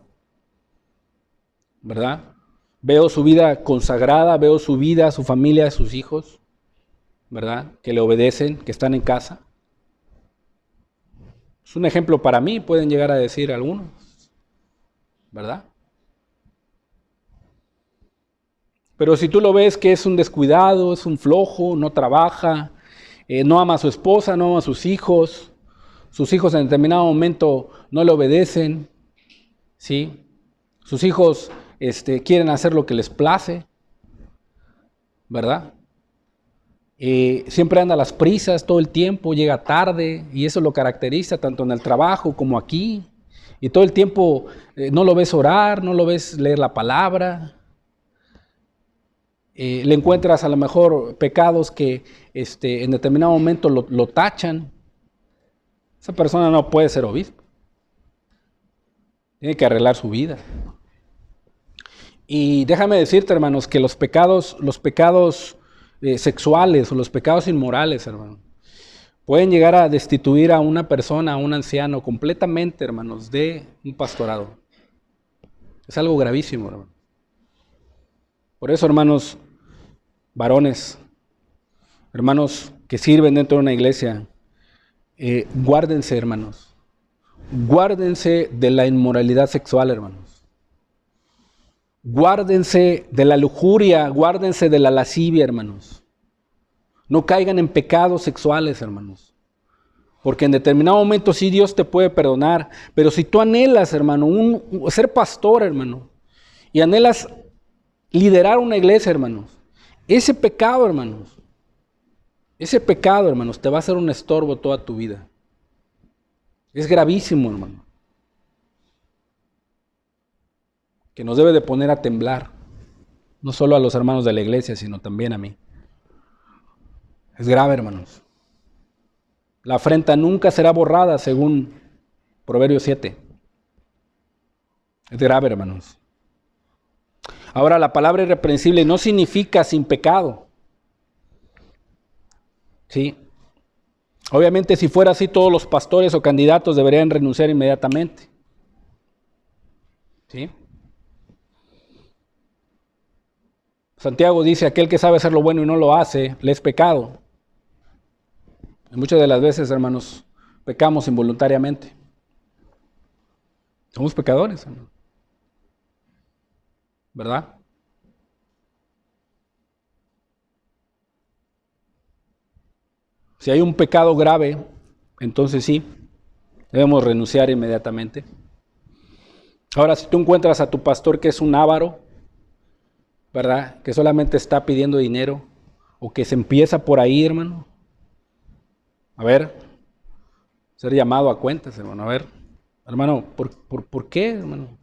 ¿verdad? Veo su vida consagrada, veo su vida, su familia, sus hijos, ¿verdad? Que le obedecen, que están en casa. Es un ejemplo para mí, pueden llegar a decir algunos, ¿verdad? Pero si tú lo ves que es un descuidado, es un flojo, no trabaja, no ama a su esposa, no ama a sus hijos en determinado momento no le obedecen, ¿sí? Sus hijos quieren hacer lo que les place, ¿verdad? Siempre anda a las prisas todo el tiempo, llega tarde y eso lo caracteriza tanto en el trabajo como aquí. Y todo el tiempo no lo ves orar, no lo ves leer la palabra. Le encuentras a lo mejor pecados que en determinado momento lo tachan. Esa persona no puede ser obispo. Tiene que arreglar su vida. Y déjame decirte, hermanos, que los pecados sexuales o los pecados inmorales, hermano, pueden llegar a destituir a una persona, a un anciano, completamente, hermanos, de un pastorado. Es algo gravísimo, hermano. Por eso, hermanos, varones, hermanos que sirven dentro de una iglesia, guárdense, hermanos. Guárdense de la inmoralidad sexual, hermanos. Guárdense de la lujuria, guárdense de la lascivia, hermanos. No caigan en pecados sexuales, hermanos. Porque en determinado momento sí Dios te puede perdonar, pero si tú anhelas, hermano, ser pastor, hermano, y anhelas liderar una iglesia, hermanos, ese pecado, hermanos, te va a ser un estorbo toda tu vida. Es gravísimo, hermano. Que nos debe de poner a temblar, no solo a los hermanos de la iglesia, sino también a mí. Es grave, hermanos. La afrenta nunca será borrada, según Proverbios 7. Es grave, hermanos. Ahora, la palabra irreprensible no significa sin pecado. ¿Ok? ¿sí? Obviamente, si fuera así, todos los pastores o candidatos deberían renunciar inmediatamente, ¿sí? Santiago dice, aquel que sabe hacer lo bueno y no lo hace, le es pecado. Y muchas de las veces, hermanos, pecamos involuntariamente. Somos pecadores, hermano. ¿Verdad? Si hay un pecado grave, entonces sí, debemos renunciar inmediatamente. Ahora, si tú encuentras a tu pastor que es un avaro, ¿verdad? Que solamente está pidiendo dinero, o que se empieza por ahí, hermano. A ver, ser llamado a cuentas, hermano. A ver, hermano, ¿por qué, hermano?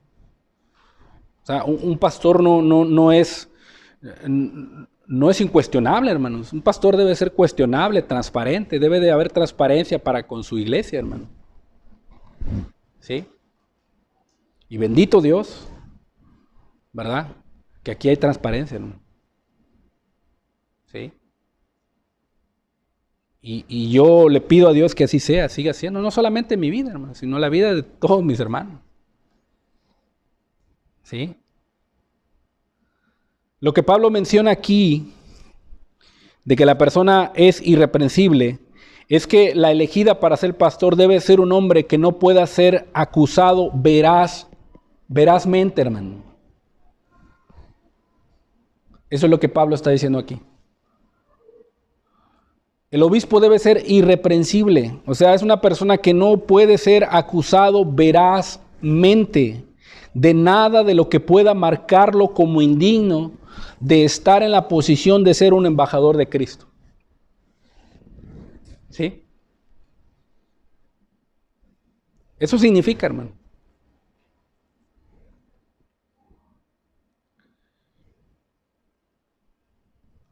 O sea, un pastor no es incuestionable, hermanos. Un pastor debe ser cuestionable, transparente. Debe de haber transparencia para con su iglesia, hermano. ¿Sí? Y bendito Dios, ¿verdad? Que aquí hay transparencia, hermano. ¿Sí? Y yo le pido a Dios que así sea, siga siendo, no solamente mi vida, hermano, sino la vida de todos mis hermanos. ¿Sí? Lo que Pablo menciona aquí, de que la persona es irreprensible, es que la elegida para ser pastor debe ser un hombre que no pueda ser acusado verazmente, hermano. Eso es lo que Pablo está diciendo aquí. El obispo debe ser irreprensible, o sea, es una persona que no puede ser acusado verazmente de nada de lo que pueda marcarlo como indigno de estar en la posición de ser un embajador de Cristo. ¿Sí? Eso significa, hermano.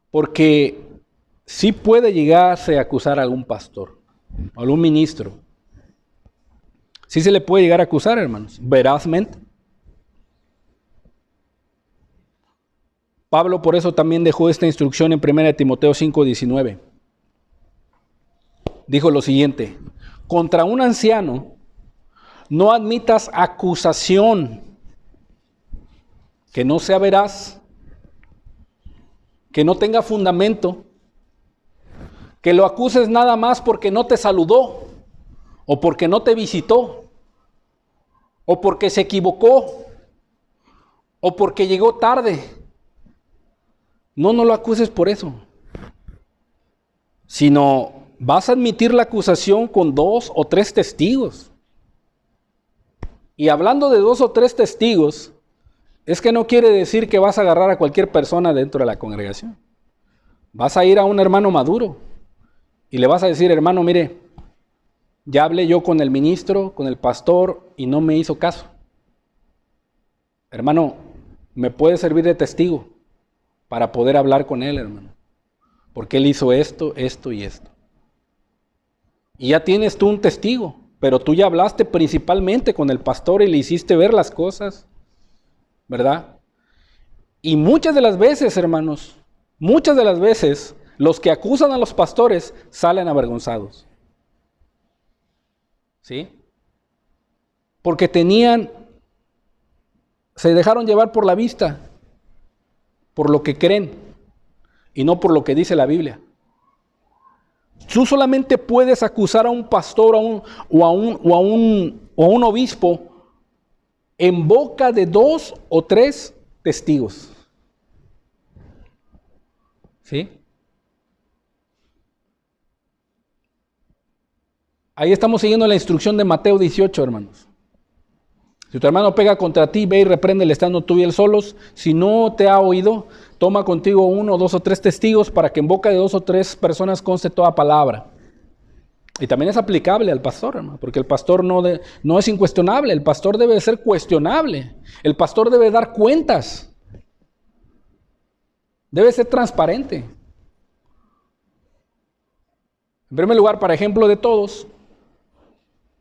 Porque sí puede llegarse a acusar a algún pastor, a algún ministro. Sí se le puede llegar a acusar, hermanos, verazmente. Pablo por eso también dejó esta instrucción en 1 Timoteo 5:19. Dijo lo siguiente: contra un anciano no admitas acusación que no sea veraz, que no tenga fundamento, que lo acuses nada más porque no te saludó, o porque no te visitó, o porque se equivocó, o porque llegó tarde. No lo acuses por eso, sino vas a admitir la acusación con 2 o 3 testigos. Y hablando de 2 o 3 testigos, es que no quiere decir que vas a agarrar a cualquier persona dentro de la congregación. Vas a ir a un hermano maduro y le vas a decir: hermano, mire, ya hablé yo con el ministro, con el pastor, y no me hizo caso. Hermano, ¿me puede servir de testigo para poder hablar con él, hermano? Porque él hizo esto, esto y esto. Y ya tienes tú un testigo, pero tú ya hablaste principalmente con el pastor y le hiciste ver las cosas, ¿verdad? Y muchas de las veces, hermanos, muchas de las veces, los que acusan a los pastores salen avergonzados. ¿Sí? Porque se dejaron llevar por la vista, por lo que creen, y no por lo que dice la Biblia. Tú solamente puedes acusar a un pastor o a un obispo en boca de 2 o 3 testigos. ¿Sí? Ahí estamos siguiendo la instrucción de Mateo 18, hermanos. Si tu hermano pega contra ti, ve y repréndele estando tú y él solos. Si no te ha oído, toma contigo 1, 2 o 3 testigos para que en boca de 2 o 3 personas conste toda palabra. Y también es aplicable al pastor, hermano, porque el pastor no es incuestionable, el pastor debe ser cuestionable. El pastor debe dar cuentas. Debe ser transparente. En primer lugar, para ejemplo de todos,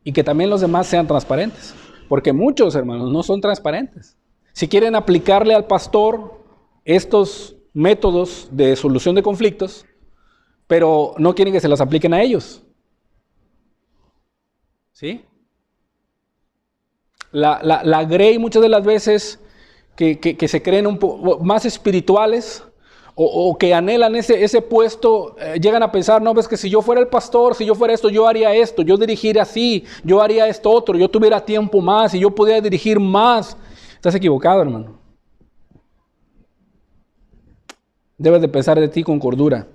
y que también los demás sean transparentes. Porque muchos, hermanos, no son transparentes. Si quieren aplicarle al pastor estos métodos de solución de conflictos, pero no quieren que se las apliquen a ellos. ¿Sí? La Grey muchas de las veces que se creen un poco más espirituales o que anhelan ese puesto, llegan a pensar, no, ves que si yo fuera el pastor, si yo fuera esto, yo haría esto, yo dirigiría así, yo haría esto otro, yo tuviera tiempo más y yo pudiera dirigir más. Estás equivocado, hermano. Debes de pensar de ti con cordura.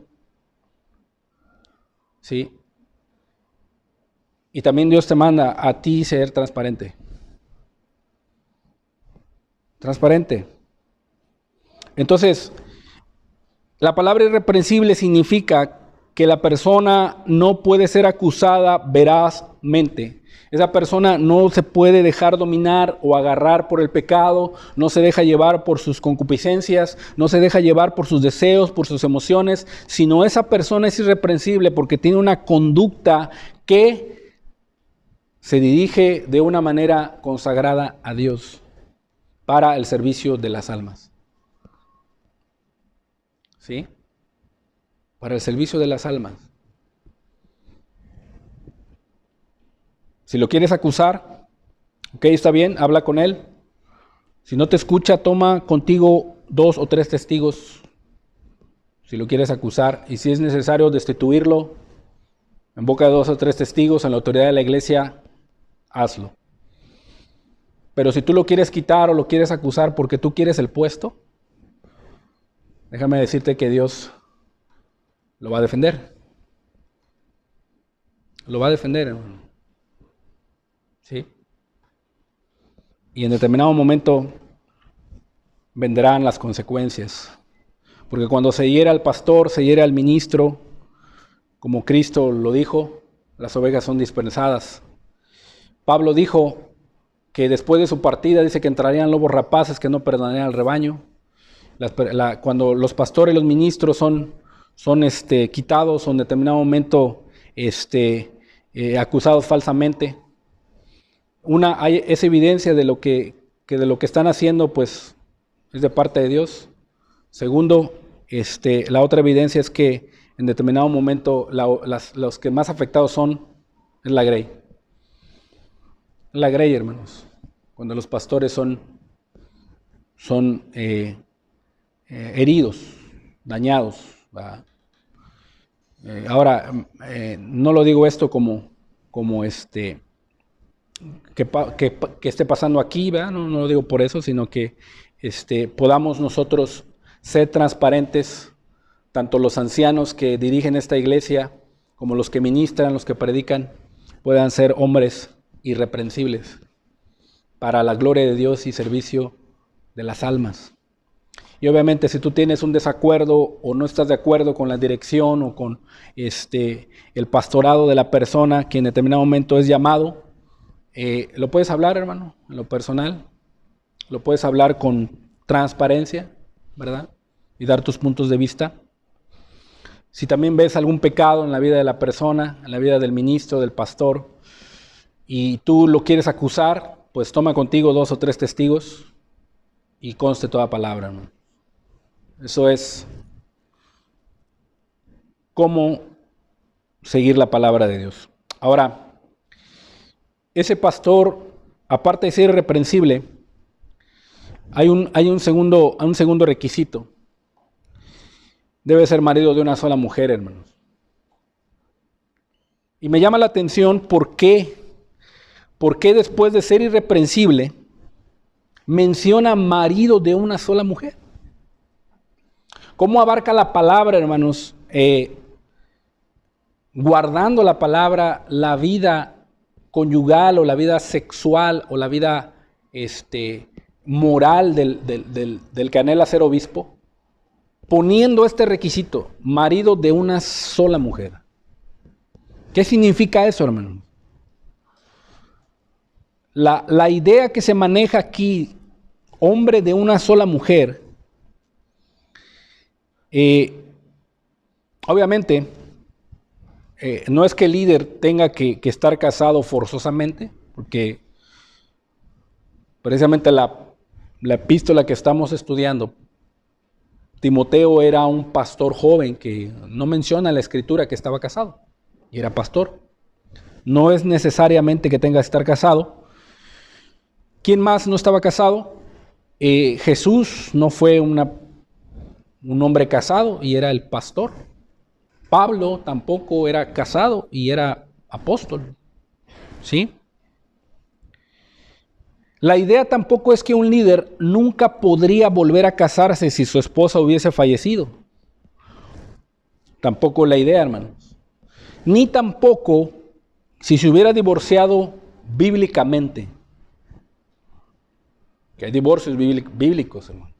¿Sí? Y también Dios te manda a ti ser transparente. Transparente. Entonces, la palabra irreprensible significa que la persona no puede ser acusada verazmente. Esa persona no se puede dejar dominar o agarrar por el pecado, no se deja llevar por sus concupiscencias, no se deja llevar por sus deseos, por sus emociones, sino esa persona es irreprensible porque tiene una conducta que se dirige de una manera consagrada a Dios para el servicio de las almas. ¿Sí? Para el servicio de las almas. Si lo quieres acusar, ok, está bien, habla con él. Si no te escucha, toma contigo 2 o 3 testigos. Si lo quieres acusar, y si es necesario destituirlo, en boca de 2 o 3 testigos, en la autoridad de la iglesia, hazlo. Pero si tú lo quieres quitar o lo quieres acusar porque tú quieres el puesto, déjame decirte que Dios lo va a defender. Lo va a defender, hermano. ¿Sí? Y en determinado momento vendrán las consecuencias. Porque cuando se hiera al pastor, se hiera al ministro, como Cristo lo dijo, las ovejas son dispersadas. Pablo dijo que después de su partida, dice que entrarían lobos rapaces que no perdonarían al rebaño. Cuando los pastores y los ministros son quitados o en determinado momento acusados falsamente, es evidencia de que de lo que están haciendo pues es de parte de Dios. Segundo, la otra evidencia es que en determinado momento los que más afectados es la grey. La grey, hermanos, cuando los pastores son heridos, dañados. Ahora, no lo digo esto como que esté pasando aquí, ¿verdad? No lo digo por eso, sino que podamos nosotros ser transparentes, tanto los ancianos que dirigen esta iglesia, como los que ministran, los que predican, puedan ser hombres irreprensibles para la gloria de Dios y servicio de las almas. Y obviamente si tú tienes un desacuerdo o no estás de acuerdo con la dirección o con el pastorado de la persona que en determinado momento es llamado, lo puedes hablar, hermano, en lo personal, lo puedes hablar con transparencia, ¿verdad? Y dar tus puntos de vista. Si también ves algún pecado en la vida de la persona, en la vida del ministro, del pastor, y tú lo quieres acusar, pues toma contigo 2 o 3 testigos y conste toda palabra, hermano. Eso es cómo seguir la palabra de Dios. Ahora, ese pastor, aparte de ser irreprensible, hay un segundo requisito. Debe ser marido de una sola mujer, hermanos. Y me llama la atención por qué después de ser irreprensible, menciona marido de una sola mujer. ¿Cómo abarca la palabra, hermanos? Guardando la palabra, la vida conyugal o la vida sexual o la vida moral del que anhela ser obispo, poniendo este requisito, marido de una sola mujer. ¿Qué significa eso, hermano? La idea que se maneja aquí, hombre de una sola mujer, obviamente, no es que el líder tenga que estar casado forzosamente, porque precisamente la epístola que estamos estudiando Timoteo era un pastor joven que no menciona en la escritura que estaba casado y era pastor. No es necesariamente que tenga que estar casado. ¿Quién más no estaba casado? Jesús no fue un hombre casado y era el pastor. Pablo tampoco era casado y era apóstol. ¿Sí? La idea tampoco es que un líder nunca podría volver a casarse si su esposa hubiese fallecido. Tampoco la idea, hermanos. Ni tampoco si se hubiera divorciado bíblicamente. Que hay divorcios bíblicos, hermano.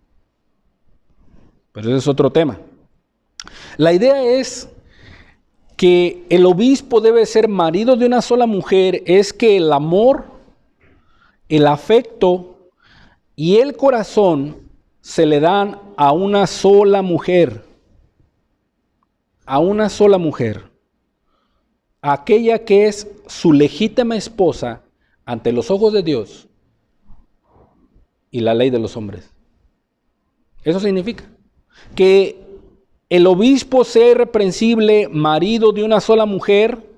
Pero ese es otro tema. La idea es que el obispo debe ser marido de una sola mujer, es que el amor, el afecto y el corazón se le dan a una sola mujer. A una sola mujer. Aquella que es su legítima esposa ante los ojos de Dios y la ley de los hombres. Eso significa que el obispo sea irreprensible, marido de una sola mujer,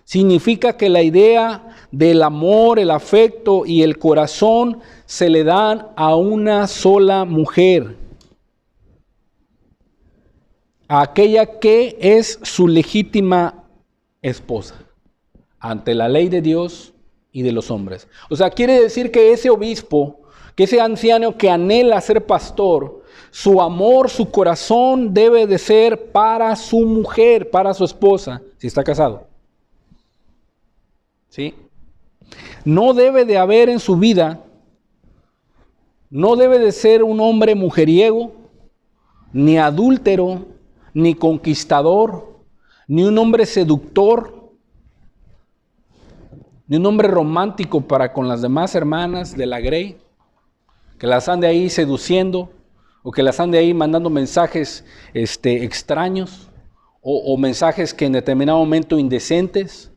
significa que la idea del amor, el afecto y el corazón se le dan a una sola mujer. A aquella que es su legítima esposa ante la ley de Dios y de los hombres. O sea, quiere decir que ese obispo, que ese anciano que anhela ser pastor, su amor, su corazón debe de ser para su mujer, para su esposa, si está casado. ¿Sí? No debe de haber en su vida, no debe de ser un hombre mujeriego, ni adúltero, ni conquistador, ni un hombre seductor, ni un hombre romántico para con las demás hermanas de la Grey, que las ande ahí seduciendo, o que las ande ahí mandando mensajes extraños, o mensajes que en determinado momento indecentes,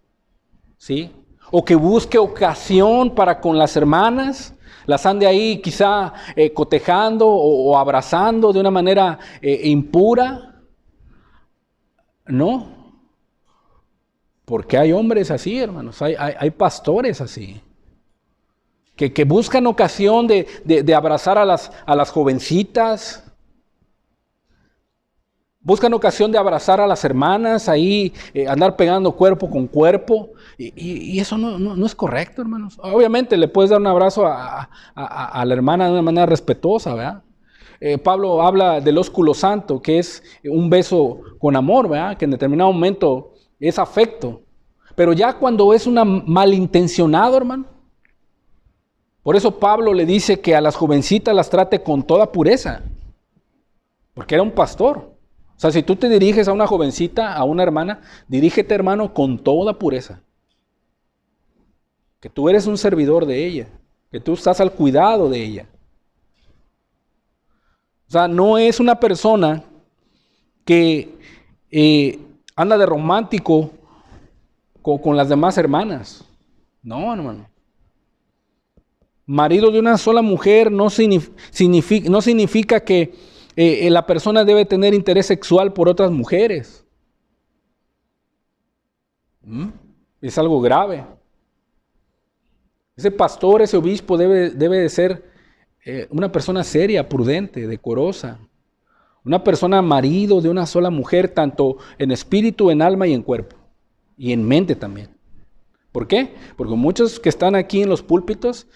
¿sí? O que busque ocasión para con las hermanas, las ande ahí quizá cotejando o abrazando de una manera impura. No, porque hay hombres así, hermanos, hay pastores así, que buscan ocasión de abrazar a las jovencitas, buscan ocasión de abrazar a las hermanas, ahí andar pegando cuerpo con cuerpo, y eso no es correcto, hermanos. Obviamente le puedes dar un abrazo a la hermana de una manera respetuosa, ¿verdad? Pablo habla del ósculo santo, que es un beso con amor, ¿verdad? Que en determinado momento es afecto. Pero ya cuando es una malintencionado, hermano. Por eso Pablo le dice que a las jovencitas las trate con toda pureza. Porque era un pastor. O sea, si tú te diriges a una jovencita, a una hermana, dirígete, hermano, con toda pureza. Que tú eres un servidor de ella. Que tú estás al cuidado de ella. O sea, no es una persona que anda de romántico con las demás hermanas. No, hermano. Marido de una sola mujer no significa que la persona debe tener interés sexual por otras mujeres. Es algo grave. Ese pastor, ese obispo debe de ser una persona seria, prudente, decorosa. Una persona marido de una sola mujer, tanto en espíritu, en alma y en cuerpo. Y en mente también. ¿Por qué? Porque muchos que están aquí en los púlpitos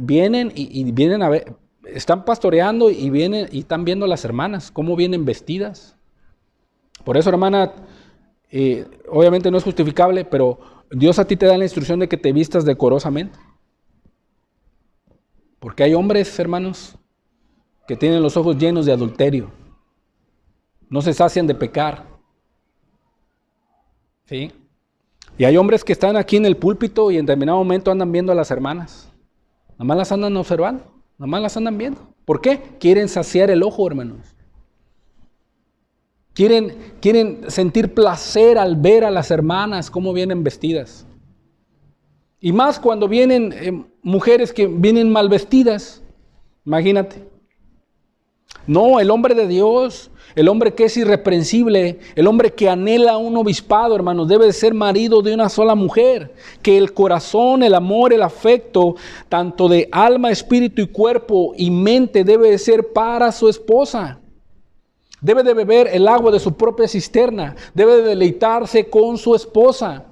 vienen y vienen a ver, están pastoreando y vienen y están viendo a las hermanas, cómo vienen vestidas. Por eso, hermana, obviamente no es justificable, pero Dios a ti te da la instrucción de que te vistas decorosamente. Porque hay hombres, hermanos, que tienen los ojos llenos de adulterio. No se sacian de pecar. ¿Sí? Y hay hombres que están aquí en el púlpito y en determinado momento andan viendo a las hermanas. Nada más las andan observando. Nada más las andan viendo. ¿Por qué? Quieren saciar el ojo, hermanos. Quieren sentir placer al ver a las hermanas cómo vienen vestidas. Y más cuando vienen mujeres que vienen mal vestidas. Imagínate. No, el hombre de Dios, el hombre que es irreprensible, el hombre que anhela un obispado, hermanos, debe de ser marido de una sola mujer. Que el corazón, el amor, el afecto, tanto de alma, espíritu y cuerpo y mente, debe de ser para su esposa. Debe de beber el agua de su propia cisterna. Debe de deleitarse con su esposa.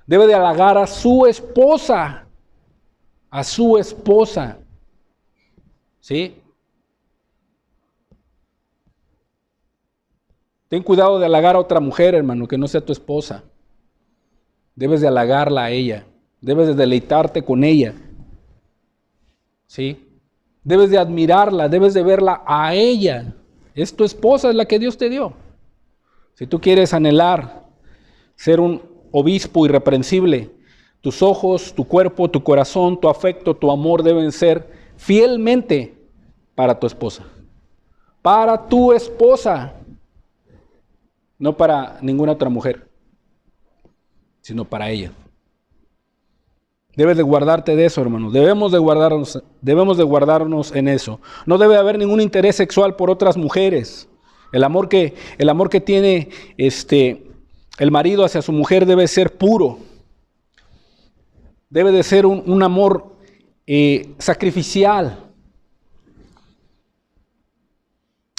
Debe de halagar a su esposa. A su esposa. ¿Sí? Ten cuidado de halagar a otra mujer, hermano, que no sea tu esposa. Debes de halagarla a ella. Debes de deleitarte con ella. ¿Sí? Debes de admirarla, debes de verla a ella. Es tu esposa, es la que Dios te dio. Si tú quieres anhelar ser un obispo irreprensible, tus ojos, tu cuerpo, tu corazón, tu afecto, tu amor deben ser fielmente para tu esposa. Para tu esposa. No para ninguna otra mujer, sino para ella. Debes de guardarte de eso, hermano. Debemos de guardarnos en eso. No debe haber ningún interés sexual por otras mujeres. El amor que tiene el marido hacia su mujer debe ser puro. Debe de ser un amor sacrificial.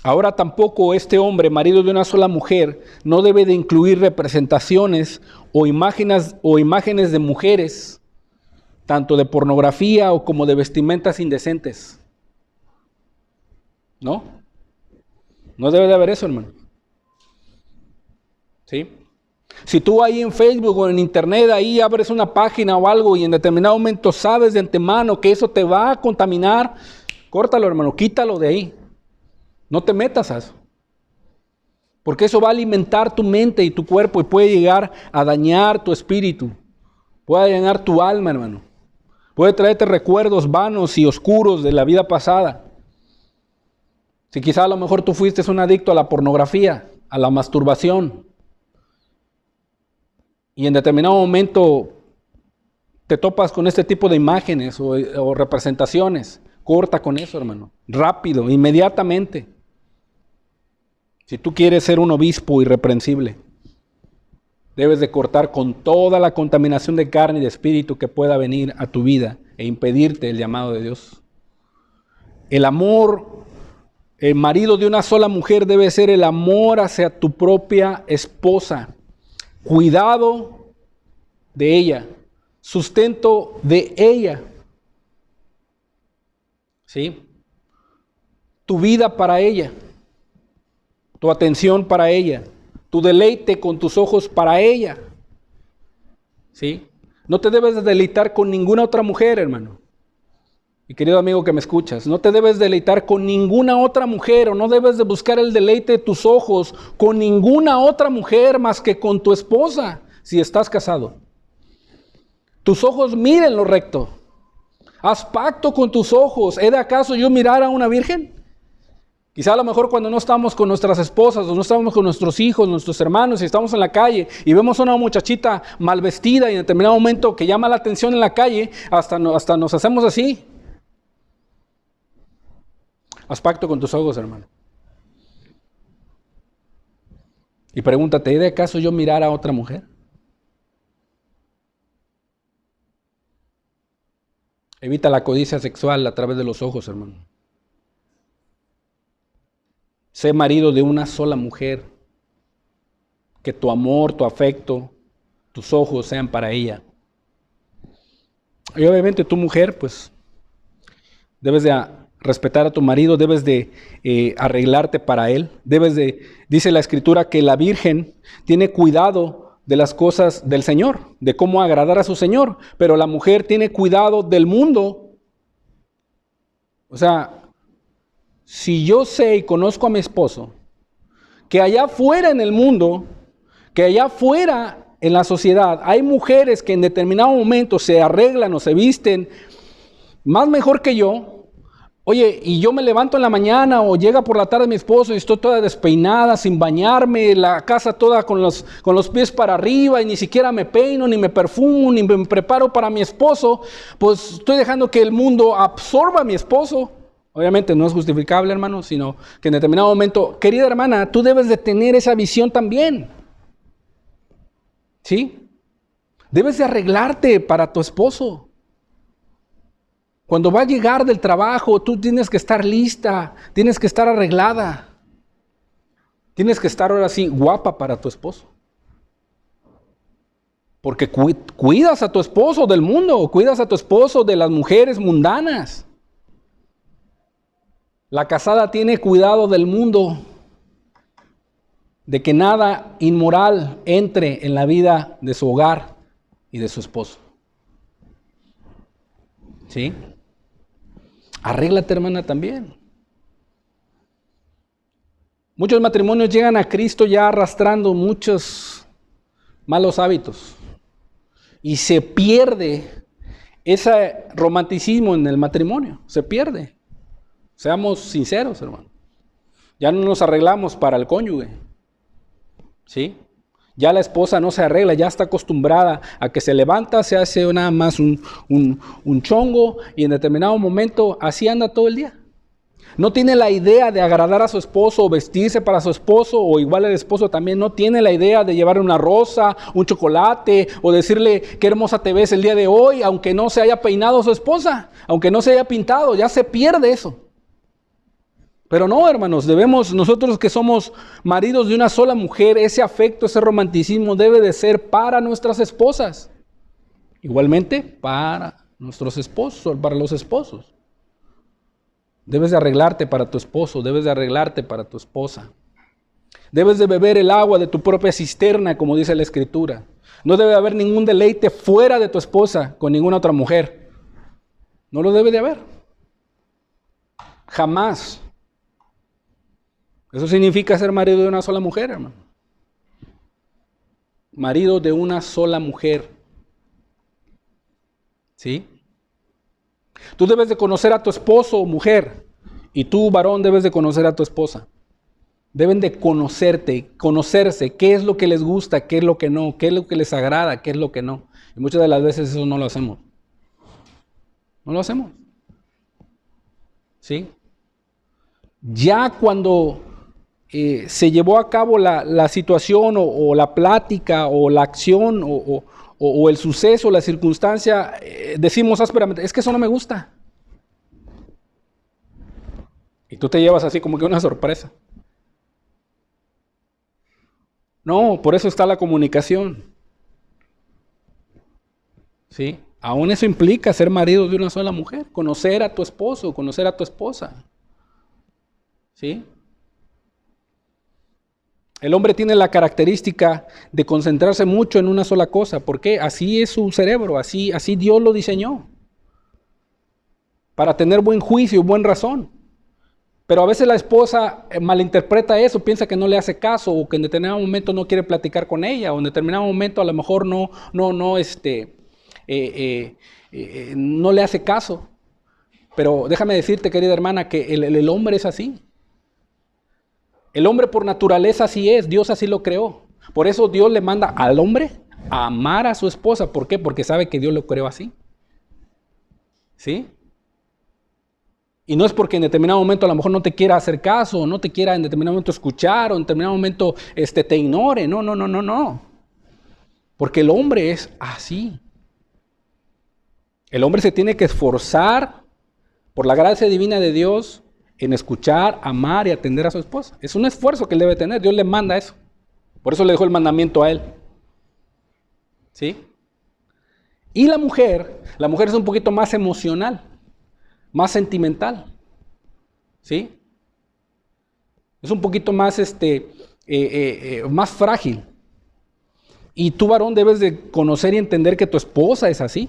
Ahora tampoco este hombre, marido de una sola mujer, no debe de incluir representaciones o imágenes de mujeres, tanto de pornografía o como de vestimentas indecentes. ¿No? No debe de haber eso, hermano. ¿Sí? Si tú ahí en Facebook o en internet ahí abres una página o algo y en determinado momento sabes de antemano que eso te va a contaminar, córtalo, hermano, quítalo de ahí. No te metas a eso. Porque eso va a alimentar tu mente y tu cuerpo y puede llegar a dañar tu espíritu. Puede dañar tu alma, hermano. Puede traerte recuerdos vanos y oscuros de la vida pasada. Si quizá a lo mejor tú fuiste un adicto a la pornografía, a la masturbación, y en determinado momento te topas con este tipo de imágenes o representaciones, corta con eso, hermano. Rápido, inmediatamente. Si tú quieres ser un obispo irreprensible, debes de cortar con toda la contaminación de carne y de espíritu que pueda venir a tu vida e impedirte el llamado de Dios. El amor, el marido de una sola mujer debe ser el amor hacia tu propia esposa. Cuidado de ella, sustento de ella. ¿Sí? Tu vida para ella, tu atención para ella, tu deleite con tus ojos para ella. ¿Sí? No te debes de deleitar con ninguna otra mujer, hermano. Mi querido amigo que me escuchas, no te debes deleitar con ninguna otra mujer o no debes de buscar el deleite de tus ojos con ninguna otra mujer más que con tu esposa, si estás casado. Tus ojos miren lo recto. Haz pacto con tus ojos. ¿He de acaso yo mirar a una virgen? Quizá a lo mejor cuando no estamos con nuestras esposas o no estamos con nuestros hijos, nuestros hermanos y estamos en la calle y vemos a una muchachita mal vestida y en determinado momento que llama la atención en la calle, hasta nos hacemos así. Haz pacto con tus ojos, hermano. Y pregúntate, ¿he de acaso yo mirar a otra mujer? Evita la codicia sexual a través de los ojos, hermano. Sé marido de una sola mujer. Que tu amor, tu afecto, tus ojos sean para ella. Y obviamente tu mujer, pues, debes de respetar a tu marido, debes de arreglarte para él. Dice la Escritura que la Virgen tiene cuidado de las cosas del Señor, de cómo agradar a su Señor, pero la mujer tiene cuidado del mundo. O sea, si yo sé y conozco a mi esposo, que allá afuera en el mundo, que allá afuera en la sociedad, hay mujeres que en determinado momento se arreglan o se visten más mejor que yo, oye, y yo me levanto en la mañana o llega por la tarde mi esposo y estoy toda despeinada, sin bañarme, la casa toda con los pies para arriba y ni siquiera me peino, ni me perfumo, ni me preparo para mi esposo, pues estoy dejando que el mundo absorba a mi esposo. Obviamente no es justificable, hermano, sino que en determinado momento, querida hermana, tú debes de tener esa visión también. ¿Sí? Debes de arreglarte para tu esposo. Cuando va a llegar del trabajo, tú tienes que estar lista, tienes que estar arreglada. Tienes que estar ahora sí guapa para tu esposo. Porque cuidas a tu esposo del mundo, cuidas a tu esposo de las mujeres mundanas. La casada tiene cuidado del mundo, de que nada inmoral entre en la vida de su hogar y de su esposo. ¿Sí? Arréglate, hermana, también. Muchos matrimonios llegan a Cristo ya arrastrando muchos malos hábitos. Y se pierde ese romanticismo en el matrimonio. Se pierde. Seamos sinceros, hermano. Ya no nos arreglamos para el cónyuge. ¿Sí? Ya la esposa no se arregla, ya está acostumbrada a que se levanta, se hace nada más un chongo y en determinado momento así anda todo el día. No tiene la idea de agradar a su esposo o vestirse para su esposo, o igual el esposo también no tiene la idea de llevarle una rosa, un chocolate o decirle qué hermosa te ves el día de hoy, aunque no se haya peinado su esposa, aunque no se haya pintado, ya se pierde eso. Pero no, hermanos, debemos, nosotros que somos maridos de una sola mujer, ese afecto, ese romanticismo debe de ser para nuestras esposas. Igualmente para nuestros esposos, para los esposos. Debes de arreglarte para tu esposo, debes de arreglarte para tu esposa. Debes de beber el agua de tu propia cisterna, como dice la Escritura. No debe haber ningún deleite fuera de tu esposa con ninguna otra mujer. No lo debe de haber. Jamás. Eso significa ser marido de una sola mujer, hermano. Marido de una sola mujer. ¿Sí? Tú debes de conocer a tu esposo o mujer. Y tú, varón, debes de conocer a tu esposa. Deben de conocerse. ¿Qué es lo que les gusta? ¿Qué es lo que no? ¿Qué es lo que les agrada? ¿Qué es lo que no? Y muchas de las veces eso no lo hacemos. No lo hacemos. ¿Sí? Ya cuando se llevó a cabo la situación o la plática o la acción o el suceso, la circunstancia, decimos ásperamente, es que eso no me gusta. Y tú te llevas así como que una sorpresa. No, por eso está la comunicación. ¿Sí? Aún eso implica ser marido de una sola mujer, conocer a tu esposo, conocer a tu esposa. ¿Sí? El hombre tiene la característica de concentrarse mucho en una sola cosa. ¿Por qué? Así es su cerebro, así Dios lo diseñó. Para tener buen juicio y buen razón. Pero a veces la esposa malinterpreta eso, piensa que no le hace caso o que en determinado momento no quiere platicar con ella o en determinado momento a lo mejor no le hace caso. Pero déjame decirte, querida hermana, que el hombre es así. El hombre por naturaleza así es, Dios así lo creó. Por eso Dios le manda al hombre a amar a su esposa. ¿Por qué? Porque sabe que Dios lo creó así. ¿Sí? Y no es porque en determinado momento a lo mejor no te quiera hacer caso, o no te quiera en determinado momento escuchar, o en determinado momento te ignore. No. Porque el hombre es así. El hombre se tiene que esforzar por la gracia divina de Dios en escuchar, amar y atender a su esposa. Es un esfuerzo que él debe tener. Dios le manda eso. Por eso le dejó el mandamiento a él. ¿Sí? Y la mujer es un poquito más emocional, más sentimental. ¿Sí? Es un poquito más, más frágil. Y tú, varón, debes de conocer y entender que tu esposa es así.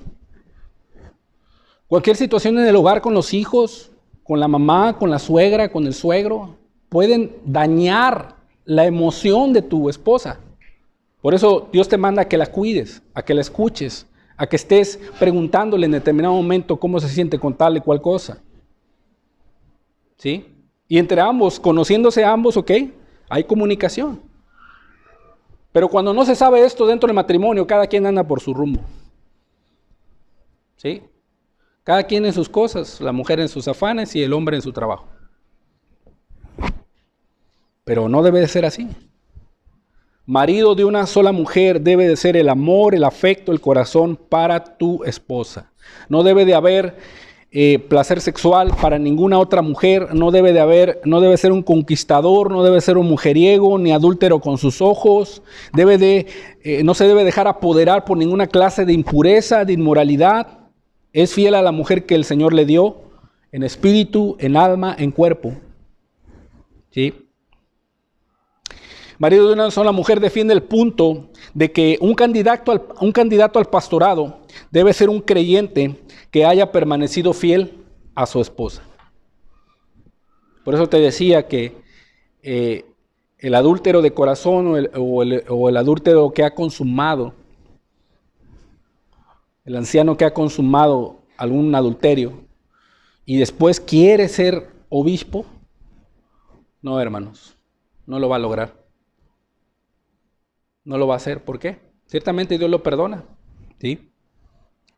Cualquier situación en el hogar con los hijos, con la mamá, con la suegra, con el suegro, pueden dañar la emoción de tu esposa. Por eso Dios te manda a que la cuides, a que la escuches, a que estés preguntándole en determinado momento cómo se siente con tal y cual cosa. ¿Sí? Y entre ambos, conociéndose ambos, ¿ok? Hay comunicación. Pero cuando no se sabe esto dentro del matrimonio, cada quien anda por su rumbo. ¿Sí? Cada quien en sus cosas, la mujer en sus afanes y el hombre en su trabajo. Pero no debe de ser así. Marido de una sola mujer debe de ser el amor, el afecto, el corazón para tu esposa. No debe de haber placer sexual para ninguna otra mujer. No debe ser un conquistador, no debe ser un mujeriego, ni adúltero con sus ojos. No se debe dejar apoderar por ninguna clase de impureza, de inmoralidad. Es fiel a la mujer que el Señor le dio, en espíritu, en alma, en cuerpo. ¿Sí? Marido de una sola mujer defiende el punto de que un candidato al pastorado debe ser un creyente que haya permanecido fiel a su esposa. Por eso te decía que el adúltero de corazón o el adúltero que ha consumado, el anciano que ha consumado algún adulterio y después quiere ser obispo, no, hermanos, no lo va a lograr. No lo va a hacer. ¿Por qué? Ciertamente Dios lo perdona, ¿sí?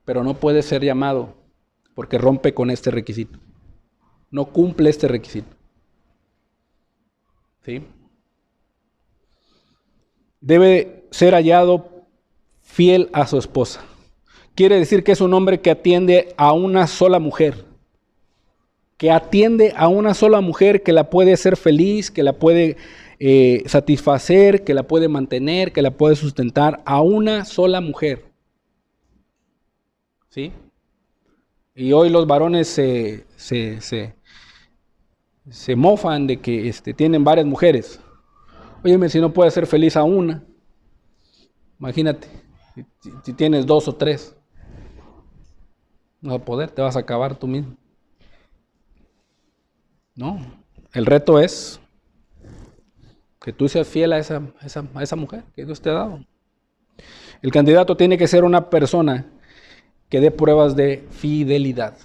Pero no puede ser llamado porque rompe con este requisito. No cumple este requisito. ¿Sí? Debe ser hallado fiel a su esposa. Quiere decir que es un hombre que atiende a una sola mujer. Que atiende a una sola mujer, que la puede hacer feliz, que la puede satisfacer, que la puede mantener, que la puede sustentar, a una sola mujer. ¿Sí? Y hoy los varones se mofan de que tienen varias mujeres. Óyeme, si no puedes ser feliz a una, imagínate, si tienes 2 o 3, no vas a poder, te vas a acabar tú mismo. No, el reto es que tú seas fiel a esa mujer que Dios te ha dado. El candidato tiene que ser una persona que dé pruebas de fidelidad.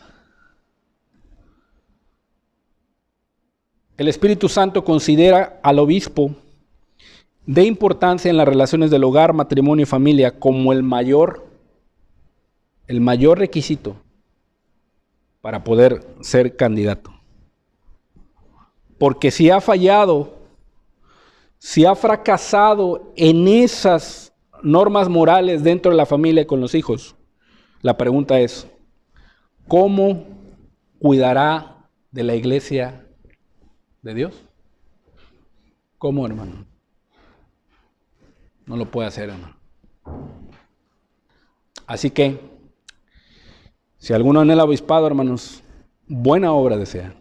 El Espíritu Santo considera al obispo de importancia en las relaciones del hogar, matrimonio y familia como el mayor requisito para poder ser candidato. Porque si ha fallado, si ha fracasado en esas normas morales dentro de la familia y con los hijos, la pregunta es, ¿cómo cuidará de la iglesia de Dios? ¿Cómo, hermano? No lo puede hacer, hermano. Así que, si alguno anhela obispado, hermanos, buena obra desea.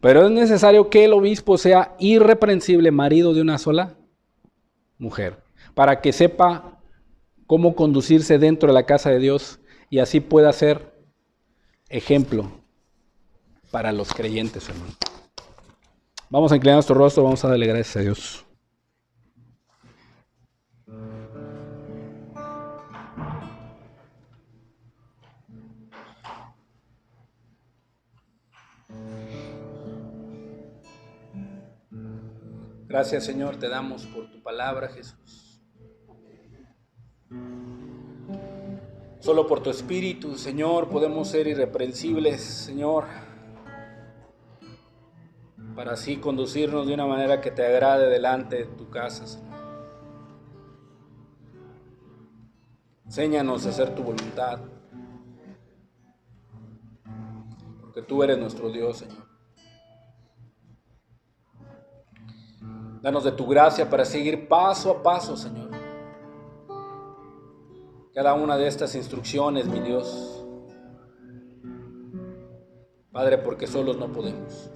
Pero es necesario que el obispo sea irreprensible, marido de una sola mujer, para que sepa cómo conducirse dentro de la casa de Dios y así pueda ser ejemplo para los creyentes, hermano. Vamos a inclinar nuestro rostro, vamos a darle gracias a Dios. Gracias, Señor, te damos por tu palabra, Jesús. Solo por tu Espíritu, Señor, podemos ser irreprensibles, Señor, para así conducirnos de una manera que te agrade delante de tu casa, Señor. Enséñanos a hacer tu voluntad, porque tú eres nuestro Dios, Señor. Danos de tu gracia para seguir paso a paso, Señor, cada una de estas instrucciones, mi Dios. Padre, porque solos no podemos.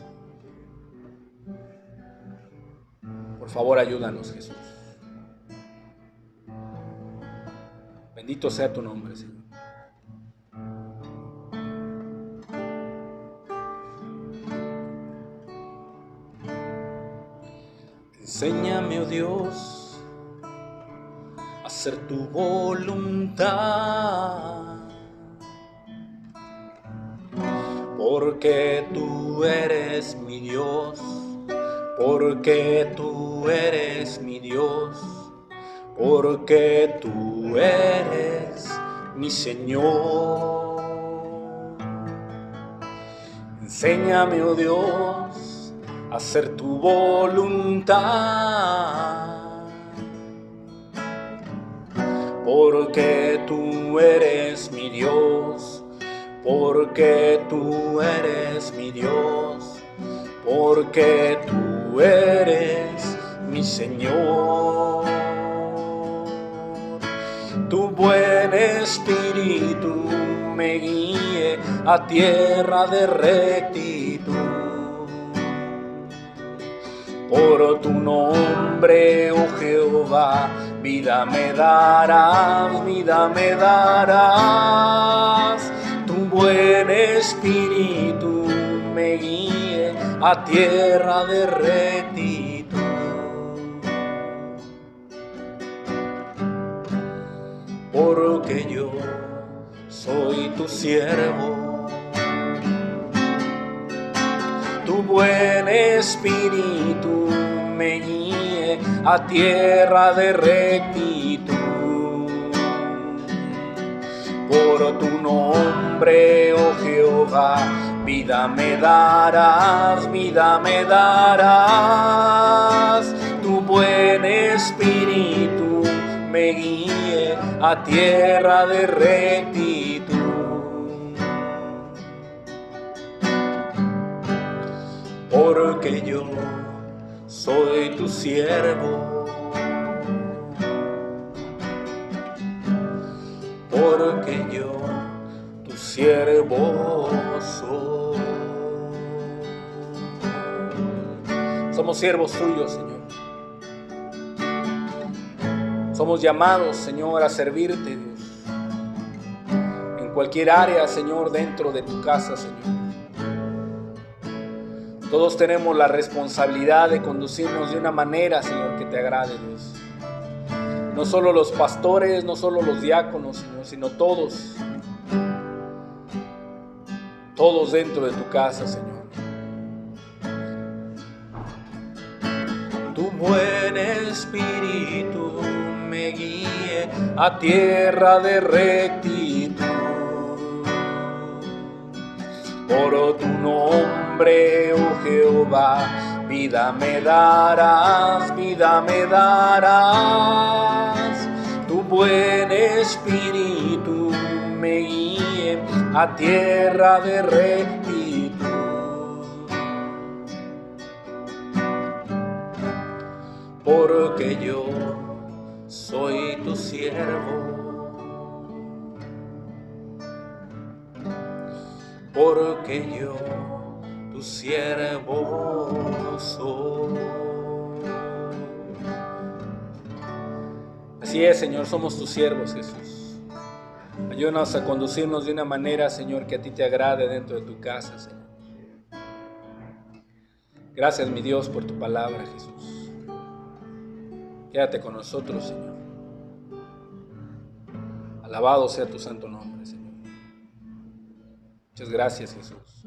Por favor, ayúdanos, Jesús. Bendito sea tu nombre, Señor. Enséñame, oh Dios, a hacer tu voluntad, porque tú eres mi Dios, porque tú eres mi Dios, porque tú eres mi Señor. Enséñame, oh Dios, a hacer tu voluntad, porque tú eres mi Dios, porque tú eres mi Dios, porque tú eres mi Señor. Tu buen espíritu me guíe a tierra de rectitud. Por tu nombre, oh Jehová, vida me darás, vida me darás. Tu buen espíritu me guíe a tierra de rectitud. Porque yo soy tu siervo, tu buen espíritu me guíe a tierra de rectitud. Por tu nombre, oh Jehová, vida me darás, vida me darás. Tu buen espíritu me guíe a tierra de rectitud. Porque yo soy tu siervo, porque yo tu siervo soy. Somos siervos tuyos, Señor. Somos llamados, Señor, a servirte, Dios, en cualquier área, Señor, dentro de tu casa, Señor. Todos tenemos la responsabilidad de conducirnos de una manera, Señor, que te agrade, Dios. No solo los pastores, no solo los diáconos, Señor, sino todos. Todos dentro de tu casa, Señor. Tu buen espíritu me guíe a tierra de rectitud. Por tu nombre, oh Jehová, vida me darás, vida me darás. Tu buen espíritu me guíe a tierra de rectitud. Porque yo soy tu siervo, porque yo tu siervo soy. Así es, Señor, somos tus siervos, Jesús. Ayúdanos a conducirnos de una manera, Señor, que a ti te agrade dentro de tu casa, Señor. Gracias, mi Dios, por tu palabra, Jesús. Quédate con nosotros, Señor. Alabado sea tu santo nombre, Señor. Muchas gracias, Jesús.